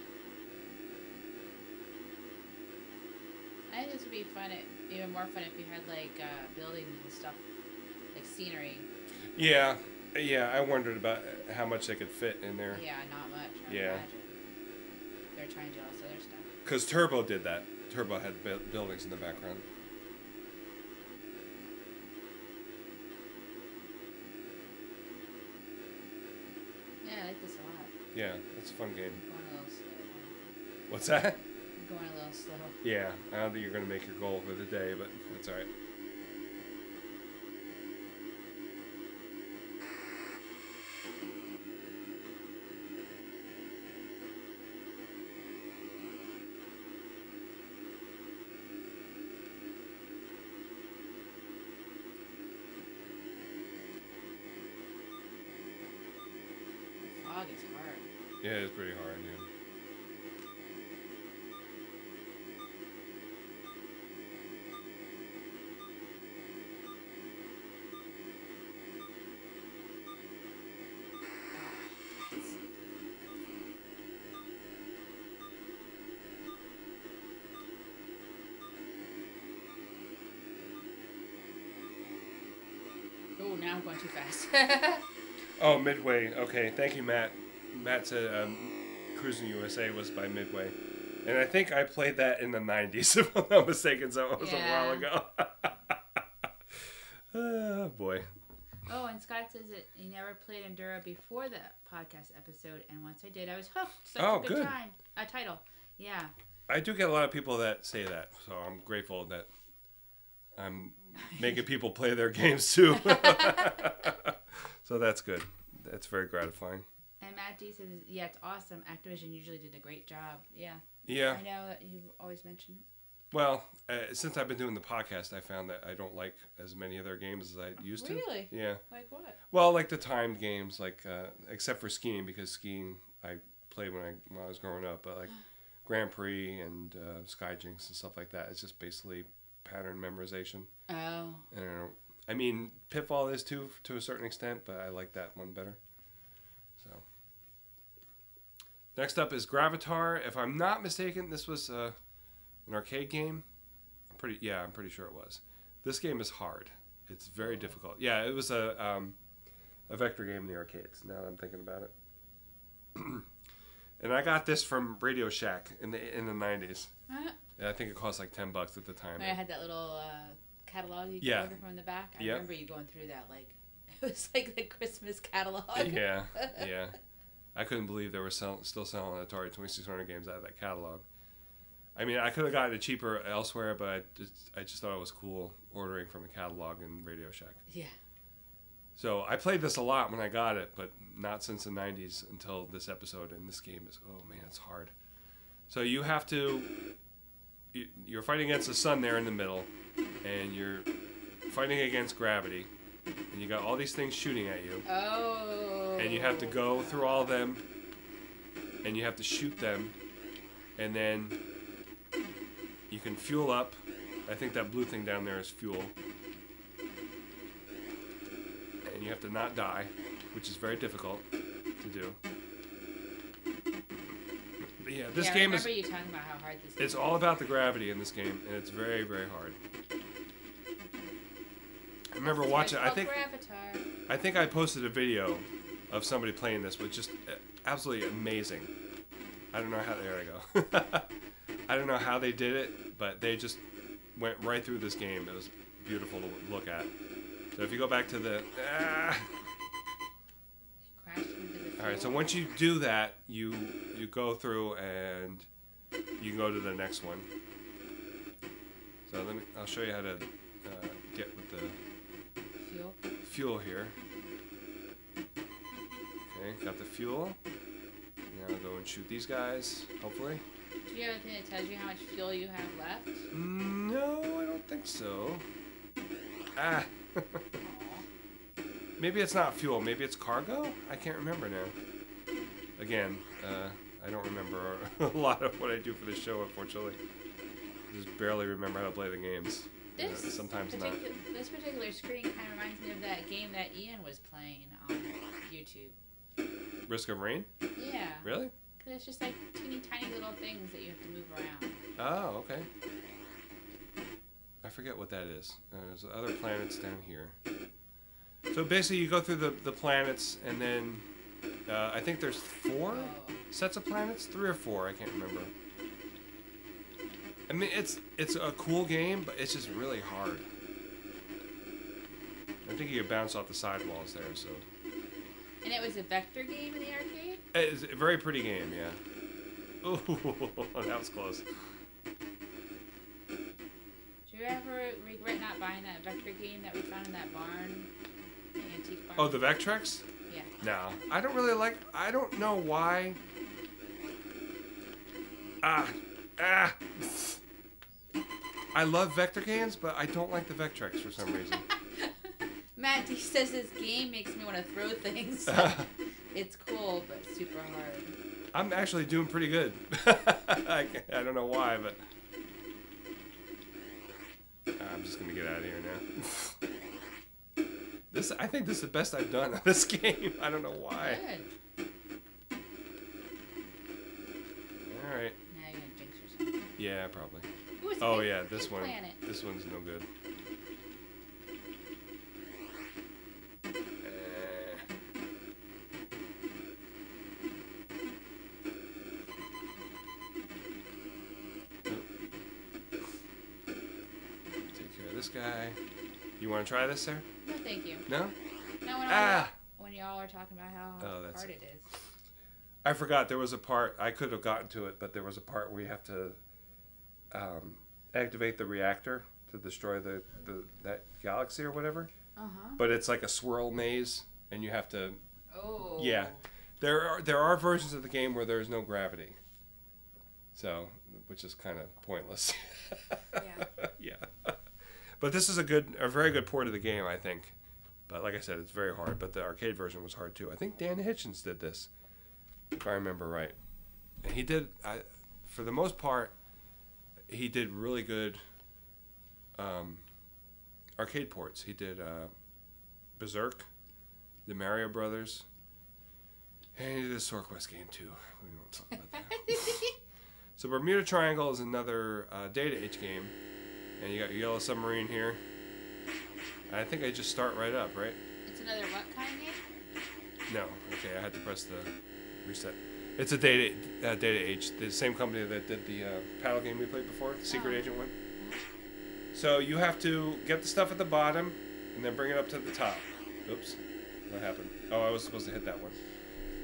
I think this would be fun. Even more fun if you had like buildings and stuff, like scenery. Yeah, I wondered about how much they could fit in there. Yeah, not much. I would imagine. They're trying to do all this other stuff. Because Turbo did that. Turbo had buildings in the background. Yeah, I like this a lot. Yeah, it's a fun game. I'm going a little slow. What's that? I'm going a little slow. Yeah, I don't think you're going to make your goal for the day, but that's alright. Fog is hard. Yeah, it's pretty hard, yeah. Oh, now I'm going too fast. Oh, Midway. Okay, thank you, Matt. Matt said Cruis'n USA was by Midway. And I think I played that in the 90s, if I'm not mistaken, so it was a while ago. Oh, boy. Oh, and Scott says that he never played Enduro before the podcast episode, and once I did, I was hooked. Such a good time. A title. Yeah. I do get a lot of people that say that, so I'm grateful that I'm making people play their games too. So that's good. That's very gratifying. And Matt D says, yeah, it's awesome. Activision usually did a great job. Yeah. Yeah. I know that you always mention. Well, since I've been doing the podcast, I found that I don't like as many of their games as I used to. Really? Yeah. Like what? Well, like the timed games, like except for skiing, because skiing I played when I was growing up, but like Grand Prix and Skyjinx and stuff like that, it's just basically pattern memorization. Oh. And I mean, Pitfall is too, to a certain extent, but I like that one better. So, next up is Gravatar. If I'm not mistaken, this was an arcade game. I'm pretty sure it was. This game is hard. It's very difficult. Yeah, it was a vector game in the arcades. Now that I'm thinking about it. And I got this from Radio Shack in the 90s. Huh? I think it cost like $10 at the time. I had that little catalog you could order from the back. I remember you going through that like it was like the Christmas catalog. Yeah. I couldn't believe they were still selling Atari 2600 games out of that catalog. I mean, I could have gotten it cheaper elsewhere, but I just thought it was cool ordering from a catalog in Radio Shack. Yeah. So I played this a lot when I got it, but not since the 90s until this episode. And this game is, oh man, it's hard. So you have to, you're fighting against the sun there in the middle, and you're fighting against gravity, and you got all these things shooting at you. Oh. And you have to go through all of them, and you have to shoot them, and then you can fuel up. I think that blue thing down there is fuel. And you have to not die, which is very difficult to do. But yeah, this game is... I remember you talking about how hard this is. It's all about the gravity in this game, and it's very, very hard. I remember watching... I think I posted a video of somebody playing this, which just absolutely amazing. I don't know how... There I go. I don't know how they did it, but they just went right through this game. It was beautiful to look at. So if you go back to the... Alright, so once you do that, you go through and you can go to the next one. So I'll show you how to get with the fuel here. Okay, got the fuel. Now I'll go and shoot these guys, hopefully. Do you have anything that tells you how much fuel you have left? No, I don't think so. Ah. Maybe it's not fuel. Maybe it's cargo? I can't remember now. Again, I don't remember a lot of what I do for the show, unfortunately. I just barely remember how to play the games. Sometimes not. This particular screen kind of reminds me of that game that Ian was playing on YouTube. Risk of Rain? Yeah. Really? Because it's just like teeny tiny little things that you have to move around. Oh, okay. I forget what that is. There's other planets down here. So basically you go through the planets, and then I think there's 4 sets of planets? 3 or 4, I can't remember. I mean, it's a cool game, but it's just really hard. I think you can bounce off the sidewalls there, so... And it was a vector game in the arcade? It's a very pretty game, yeah. Ooh, that was close. Do you ever regret not buying that vector game that we found in that barn? The antique barn? Oh, the Vectrex? Yeah. No. I don't really like... I don't know why... I love vector games, but I don't like the Vectrex for some reason. Matt D says this game makes me want to throw things. It's cool, but super hard. I'm actually doing pretty good. I don't know why, but... I'm just going to get out of here now. I think this is the best I've done on this game. I don't know why. Good. Alright. Now you're going to jinx yourself. Yeah, probably. Ooh, oh, yeah, this one. Planet. This one's no good. This guy. You want to try this, sir? No, thank you. No? No, when y'all are talking about how hard it is. I forgot there was a part, I could have gotten to it, but there was a part where you have to activate the reactor to destroy that galaxy or whatever. Uh-huh. But it's like a swirl maze, and you have to... Oh. Yeah. There are versions of the game where there's no gravity. So, which is kind of pointless. Yeah. Yeah. But this is a very good port of the game, I think. But like I said, it's very hard. But the arcade version was hard too. I think Dan Hitchens did this, if I remember right. And he did, for the most part, he did really good arcade ports. He did Berserk, the Mario Brothers, and he did a Sword Quest game too. We won't talk about that. So Bermuda Triangle is another Data Age game. And you got your Yellow Submarine here. I think I just start right up, right? It's another what kind of game? No. Okay, I had to press the reset. It's a Data Age, the same company that did the paddle game we played before, the Secret Agent one. So you have to get the stuff at the bottom and then bring it up to the top. Oops. What happened? Oh, I was supposed to hit that one.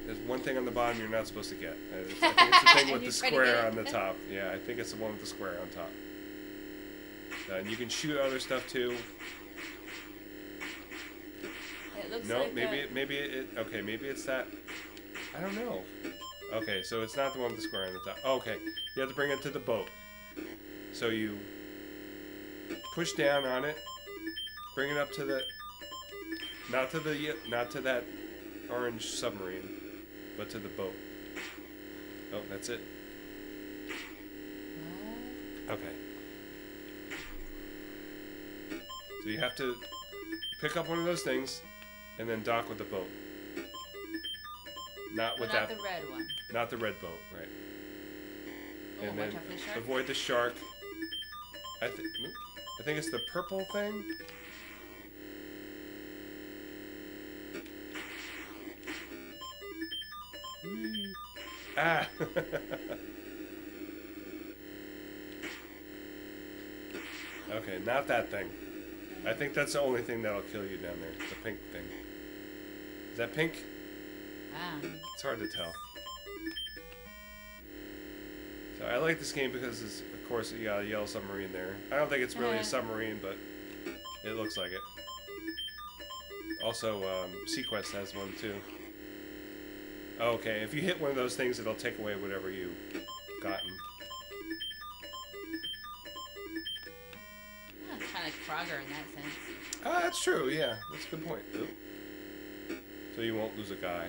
There's one thing on the bottom you're not supposed to get. I think it's the thing with the square on the top. Yeah, I think it's the one with the square on top. And you can shoot other stuff too. It looks no, like maybe it's that. I don't know. Okay, so it's not the one with the square on the top. Oh, okay, you have to bring it to the boat. So you push down on it, Bring it up to the... Not to that orange submarine, but to the boat. Oh, that's it. What? Okay. So you have to pick up one of those things and then dock with the boat. Not with Not that. the red one. Not the red boat, right? Oh, And watch then out for the shark. avoid the shark. I think it's the purple thing. Whee. Ah. Okay, not that thing. I think that's the only thing that'll kill you down there. The pink thing. Is that pink? Wow. It's hard to tell. So I like this game because, it's, of course, you got a yellow submarine there. I don't think it's really a submarine, but it looks like it. Also, Sequest has one too. Okay, if you hit one of those things, it'll take away whatever you've gotten. Kind of like Frogger in that sense. Oh, that's true, yeah. That's a good point. Oop. So you won't lose a guy.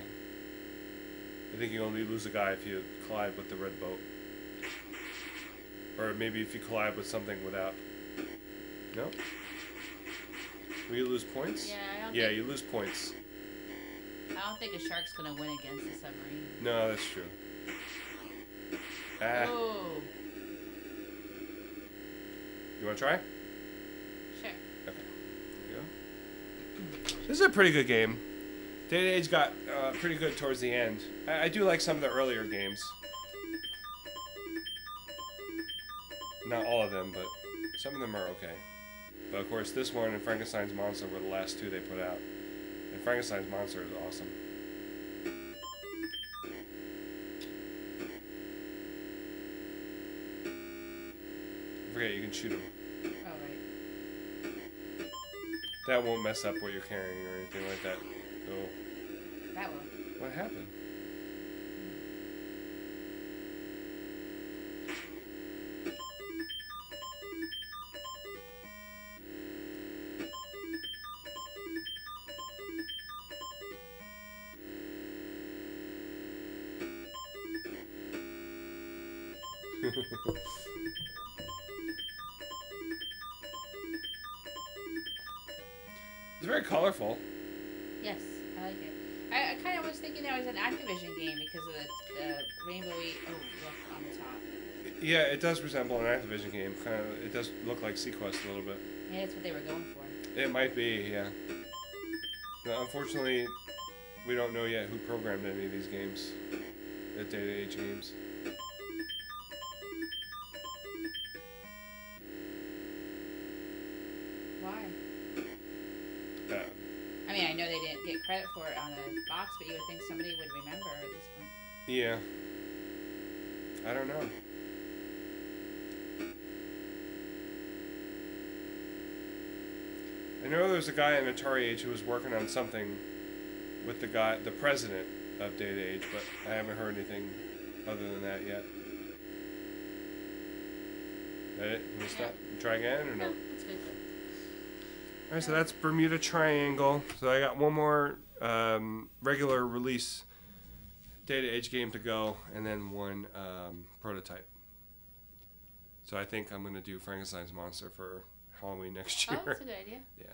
I think you only lose a guy if you collide with the red boat. Or maybe if you collide with something without... No? Will you lose points? Yeah, I don't Yeah, think... you lose points. I don't think a shark's gonna win against a submarine. No, that's true. Ah. Oh. You want to try? Sure. Okay. There you go. This is a pretty good game. Data Age got pretty good towards the end. I do like some of the earlier games. Not all of them, but some of them are okay. But of course, this one and Frankenstein's Monster were the last two they put out. And Frankenstein's Monster is awesome. I forget, you can shoot them. Oh, right. That won't mess up what you're carrying or anything like that. Oh. That will. What happened? It's very colorful. Yes, I like it. I kind of was thinking that was an Activision game because of the rainbowy look on the top. Yeah, it does resemble an Activision game. Kind of, it does look like Sequest a little bit. Yeah, that's what they were going for. It might be, yeah. But unfortunately, we don't know yet who programmed any of these games. The Data Age games. Why? Uh, I mean, I know they didn't get credit for it on the box, but you would think somebody would remember at this point. yeah. I don't know. I know there's a guy in Atari Age who was working on something with the president of Data Age, but I haven't heard anything other than that yet. That it? You want to stop? Try again or no? No, that's good. Alright, so that's Bermuda Triangle. So I got one more regular release Data Age game to go, and then one prototype. So I think I'm going to do Frankenstein's Monster for Halloween next year. Oh, that's a good idea. Yeah.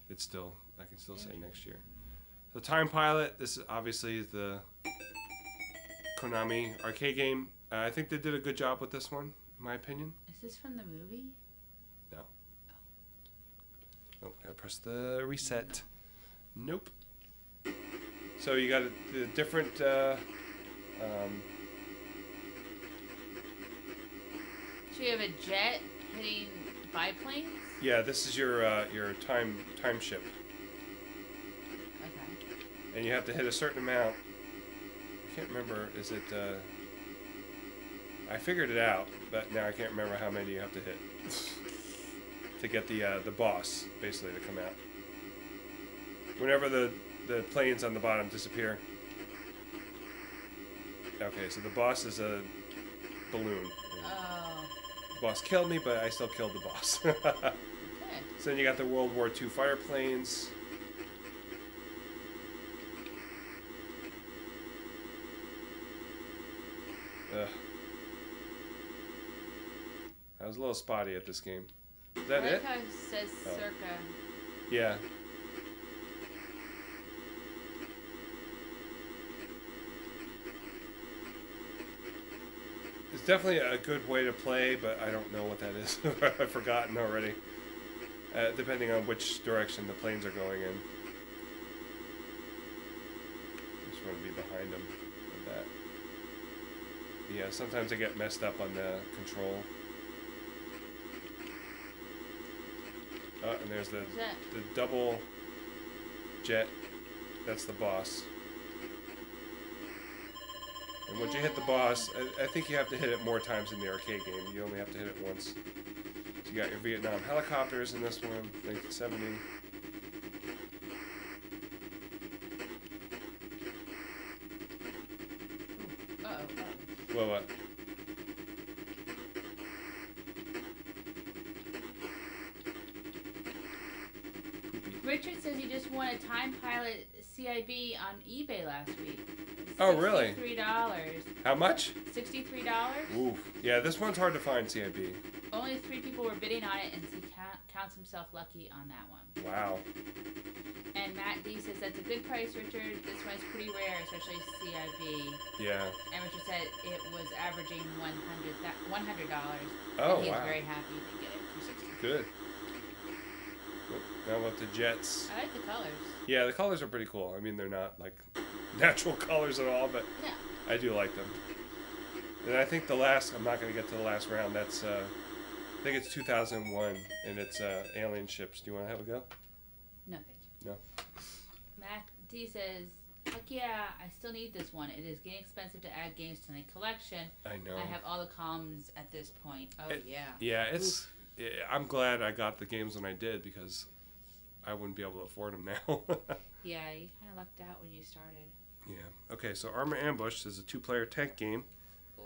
It's still, I can still say next year. So Time Pilot, this is obviously the Konami arcade game. I think they did a good job with this one, in my opinion. Is this from the movie? No. Oh, gotta press the reset. Nope. So you got the different So you have a jet hitting biplanes? yeah, this is your time ship. Okay. And you have to hit a certain amount. I can't remember, is it I figured it out, but now I can't remember how many you have to hit to get the boss basically to come out. Whenever the planes on the bottom disappear. Okay, so the boss is a balloon. Oh. The boss killed me, but I still killed the boss. Okay. So then you got the World War II fighter planes. Ugh. I was a little spotty at this game. Is that I it? like how it says circa. Yeah. It's definitely a good way to play, but I don't know what that is. I've forgotten already. Depending on which direction the planes are going in. Just want to be behind them with that. Yeah, sometimes I get messed up on the control. Oh, and there's the double jet. That's the boss. And once you hit the boss, I think you have to hit it more times in the arcade game. You only have to hit it once. So you got your Vietnam helicopters in this one, 1970. Whoa, what? Richard says he just won a Time Pilot CIB on eBay last week. Oh, really? $63. How much? $63? Ooh. Yeah, this one's hard to find, CIB. Only 3 people were bidding on it, and he counts himself lucky on that one. Wow. And Matt D says, that's a good price, Richard. This one's pretty rare, especially CIB. Yeah. And Richard said it was averaging $100. Oh, and he's wow. very happy to get it for $63. Good. Now about the jets. I like the colors. Yeah, the colors are pretty cool. I mean, they're not like natural colors at all, but Yeah. I do like them. And I think the last, I'm not going to get to the last round. That's, I think it's 2001, and it's alien ships. Do you want to have a go? No, thank you. No. Matt D says, heck yeah, I still need this one. It is getting expensive to add games to my collection. I know. I have all the columns at this point. Oh, yeah. Yeah, it's. Yeah, I'm glad I got the games when I did because I wouldn't be able to afford them now. Yeah, you kind of lucked out when you started. Yeah. Okay, so Armor Ambush is a 2-player tank game. Oh.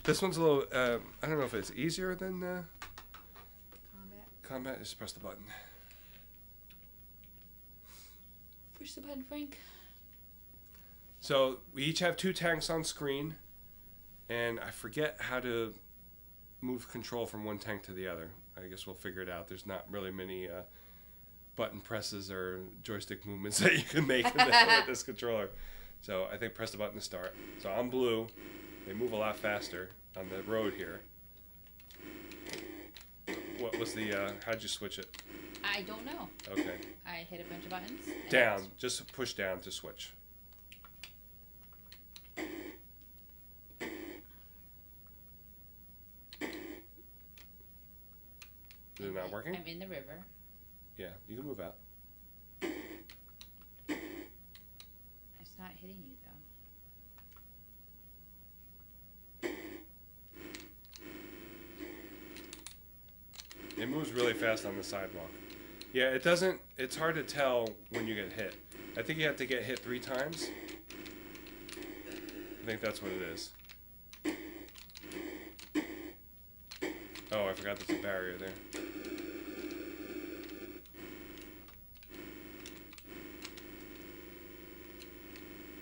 This one's a little. I don't know if it's easier than Combat. combat. Just press the button. Push the button, Frank. So we each have 2 tanks on screen, and I forget how to move control from one tank to the other. I guess we'll figure it out. There's not really many button presses or joystick movements that you can make with this controller. So I think press the button to start. So I'm blue. They move a lot faster on the road here. What was the, how'd you switch it? I don't know. Okay. I hit a bunch of buttons. Down. Just push down to switch. Is it not working? I'm in the river. Yeah, you can move out. It's not hitting you, though. It moves really fast on the sidewalk. Yeah, it doesn't. It's hard to tell when you get hit. I think you have to get hit 3 times. I think that's what it is. Oh, I forgot there's a barrier there.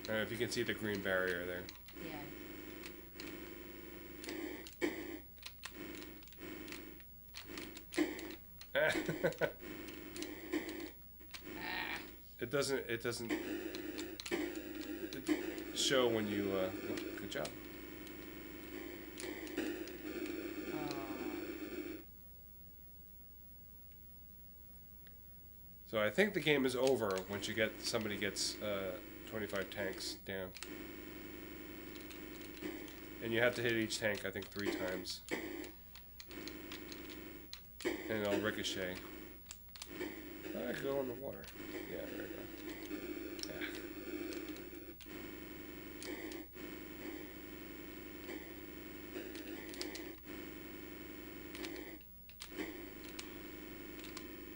I don't know if you can see the green barrier there. Yeah. It doesn't show when you, oh, good job. So I think the game is over once you get, somebody gets 25 tanks down. And you have to hit each tank, I think, 3 times. And it'll ricochet. Oh, I could go in the water. Yeah, there we go. Yeah.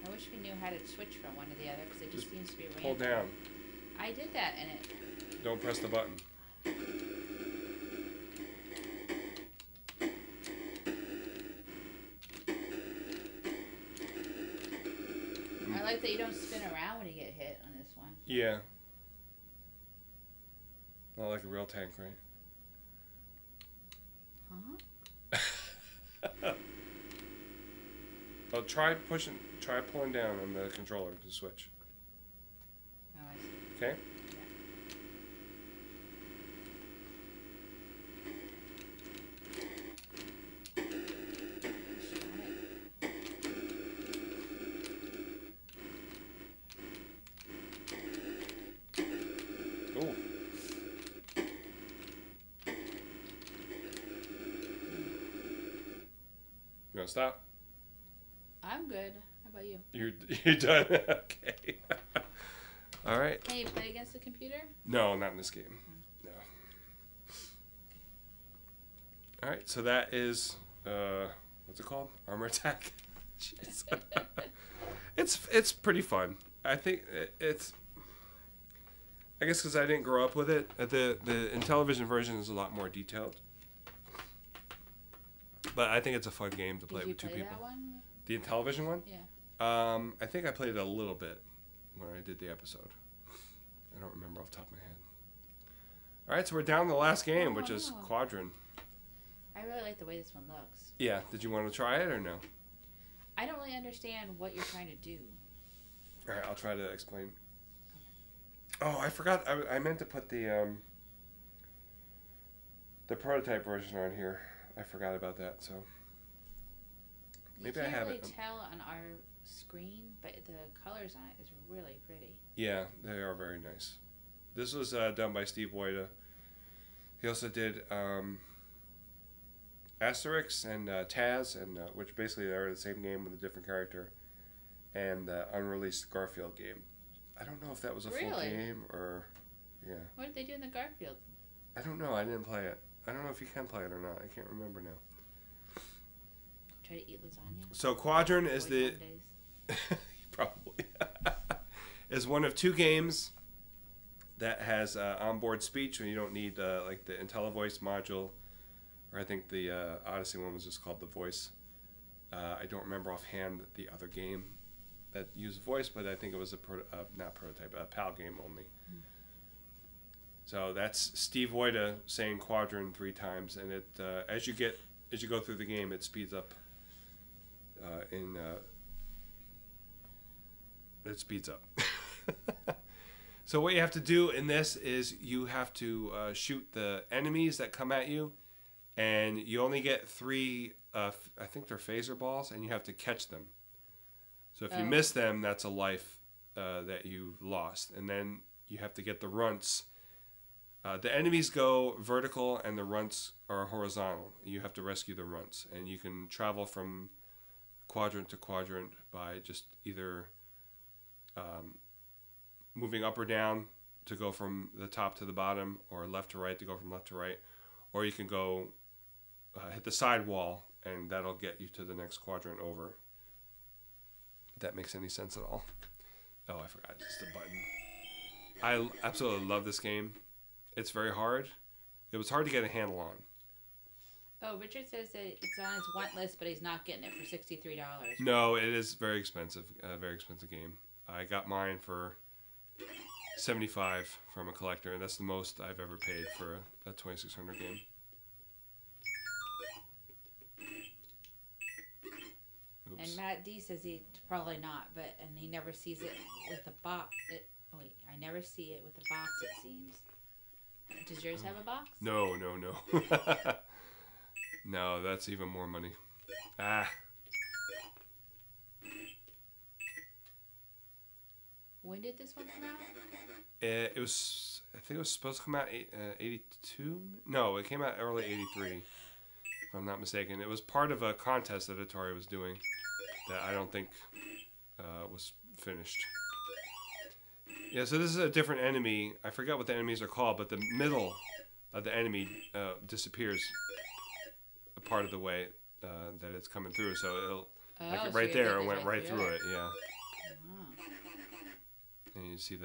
I wish we knew how to switch from one to the other because it just seems to be random. Hold down. I did that and it... Don't press the button. like that you don't spin around when you get hit on this one. Yeah. Not like a real tank, right? Huh? Oh, try pulling down on the controller to switch. Oh, I see. Okay? Oh. You want to stop? I'm good. How about you? You're done? Okay. All right. Can you play against the computer? No, not in this game. No. All right, so that is what's it called? Armor Attack. Jeez. It's pretty fun. I think it's. I guess because I didn't grow up with it. The Intellivision version is a lot more detailed. But I think it's a fun game to play with two people. Did you play that one? The Intellivision one? Yeah. I think I played it a little bit when I did the episode. I don't remember off the top of my head. All right, so we're down to the last game, which is Quadron. I really like the way this one looks. Yeah. Did you want to try it or no? I don't really understand what you're trying to do. All right, I'll try to explain. Oh, I forgot. I meant to put the prototype version on here. I forgot about that. So maybe I have it. You can't really tell on our screen, but the colors on it is really pretty. Yeah, they are very nice. This was done by Steve Wojda. He also did Asterix and Taz, and which basically are the same game with a different character, and the unreleased Garfield game. I don't know if that was a full game or, yeah. What did they do in the Garfield? I don't know. I didn't play it. I don't know if you can play it or not. I can't remember now. Try to eat lasagna. So Quadron is the probably is one of two games that has onboard speech, and you don't need like the IntelliVoice module, or I think the Odyssey one was just called the Voice. I don't remember offhand the other game that used voice, but I think it was a not prototype, a PAL game only. Mm. So that's Steve Wojda saying Quadron 3 times, and it as you go through the game, it speeds up. It speeds up. So what you have to do in this is you have to shoot the enemies that come at you, and you only get 3. I think they're phaser balls, and you have to catch them. So if you miss them, that's a life that you've lost. And then you have to get the runts. The enemies go vertical and the runts are horizontal. You have to rescue the runts. And you can travel from quadrant to quadrant by just either moving up or down to go from the top to the bottom, or left to right to go from left to right. Or you can go hit the side wall, and that'll get you to the next quadrant over. If that makes any sense at all. Oh, I forgot. Just the button. I absolutely love this game. It's very hard. It was hard to get a handle on. Oh, Richard says that it's on his want list, but he's not getting it for $63. No, it is very expensive. A very expensive game. I got mine for $75 from a collector, and that's the most I've ever paid for a 2600 game. Oops. And Matt D says he probably not, and he never sees it with a box. I never see it with a box. It seems. Does yours have a box? No. No, that's even more money. Ah. When did this one come out? It was. I think it was supposed to come out 82. No, it came out early 83. If I'm not mistaken, it was part of a contest that Atari was doing that I don't think was finished. Yeah, so this is a different enemy. I forgot what the enemies are called, but the middle of the enemy disappears a part of the way that it's coming through. So it'll like right there, it went right through it. Yeah. Oh. And you see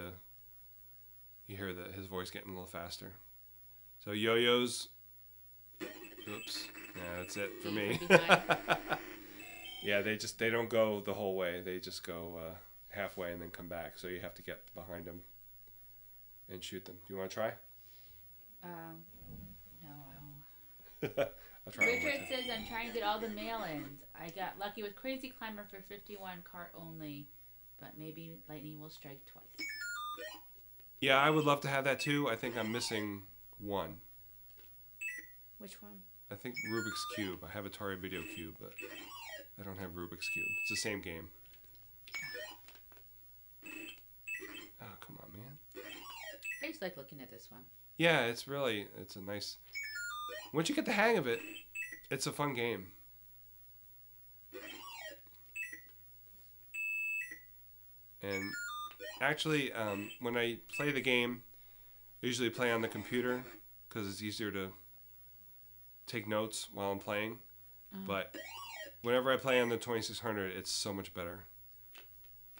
you hear his voice getting a little faster. So yo-yos. Oops. Yeah, that's it for me. Yeah, they don't go the whole way. They just go halfway and then come back. So you have to get behind them and shoot them. Do you want to try? No, I don't. I'll try. Richard says, I'm trying to get all the mail-ins. I got lucky with Crazy Climber for 51 cart only, but maybe lightning will strike twice. Yeah, I would love to have that too. I think I'm missing one. Which one? I think Rubik's Cube. I have Atari Video Cube, but I don't have Rubik's Cube. It's the same game. Oh, come on, man. I just like looking at this one. Yeah, it's a nice... Once you get the hang of it, it's a fun game. And actually, when I play the game, I usually play on the computer because it's easier to take notes while I'm playing. But whenever I play on the 2600, it's so much better.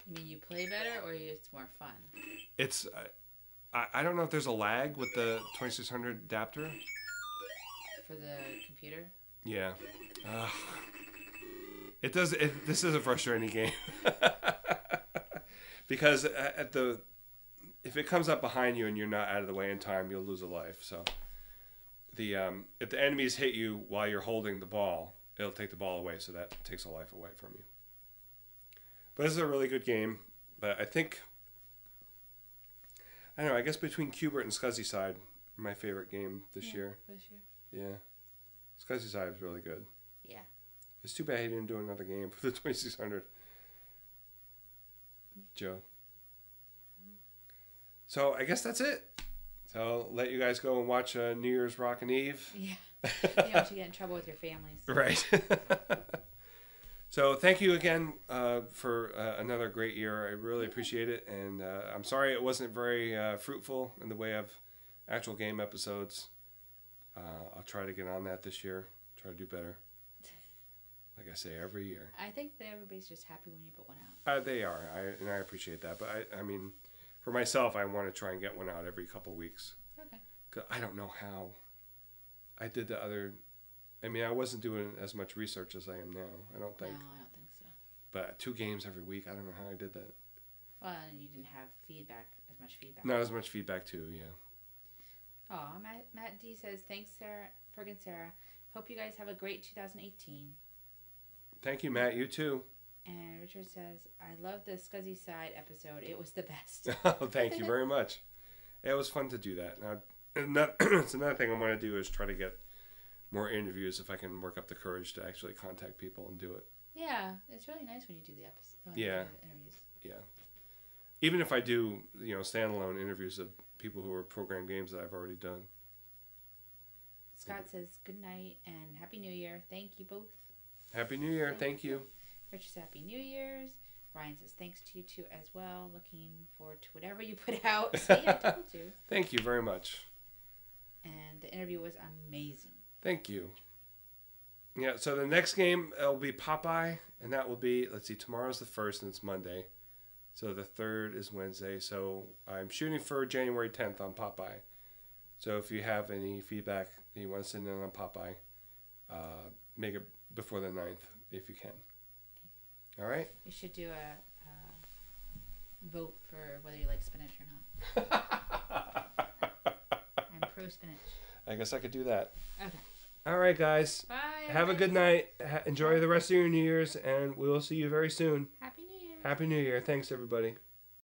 You mean you play better or it's more fun? It's... I don't know if there's a lag with the 2600 adapter. For the computer? Yeah. It does. This is a frustrating game. Because if it comes up behind you and you're not out of the way in time, you'll lose a life. So if the enemies hit you while you're holding the ball, it'll take the ball away. So that takes a life away from you. But this is a really good game. But I think... I don't know, I guess between Q*bert and Scuzzy Side, my favorite game this year. Yeah. Scuzzy Side was really good. Yeah. It's too bad he didn't do another game for the 2600. Joe. So I guess that's it. So I'll let you guys go and watch New Year's Rockin' Eve. Yeah. You don't want to get in trouble with your families. Right. So thank you again for another great year. I really appreciate it. And I'm sorry it wasn't very fruitful in the way of actual game episodes. I'll try to get on that this year. Try to do better. Like I say, every year. I think that everybody's just happy when you put one out. They are. And I appreciate that. But I mean, for myself, I want to try and get one out every couple weeks. Okay. 'Cause I don't know how. I did the other... I mean, I wasn't doing as much research as I am now. I don't think. No, I don't think so. But 2 games every week, I don't know how I did that. Well, you didn't have as much feedback. Not as much feedback, too, yeah. Oh, Matt D says, thanks, Sarah, Ferg and Sarah. Hope you guys have a great 2018. Thank you, Matt. You too. And Richard says, I love the Scuzzy Side episode. It was the best. Oh, thank you very much. It was fun to do that. It's another thing I want to do is try to get more interviews if I can work up the courage to actually contact people and do it. Yeah, it's really nice when you do the episode. Yeah. The interviews. Yeah. Even if I do, standalone interviews of people who are program games that I've already done. Scott says good night and Happy New Year. Thank you both. Happy New Year. Thank you. Richard says Happy New Year's. Ryan says thanks to you too as well. Looking forward to whatever you put out. See, I told you. Thank you very much. And the interview was amazing. Thank you. Yeah, so the next game will be Popeye, and that will be, let's see, tomorrow's the 1st, and it's Monday. So the 3rd is Wednesday. So I'm shooting for January 10th on Popeye. So if you have any feedback that you want to send in on Popeye, make it before the 9th, if you can. Okay. All right? You should do a vote for whether you like spinach or not. I'm pro spinach. I guess I could do that. Okay. All right, guys. Bye. Have a good night. Enjoy the rest of your New Year's, and we will see you very soon. Happy New Year. Happy New Year. Thanks, everybody.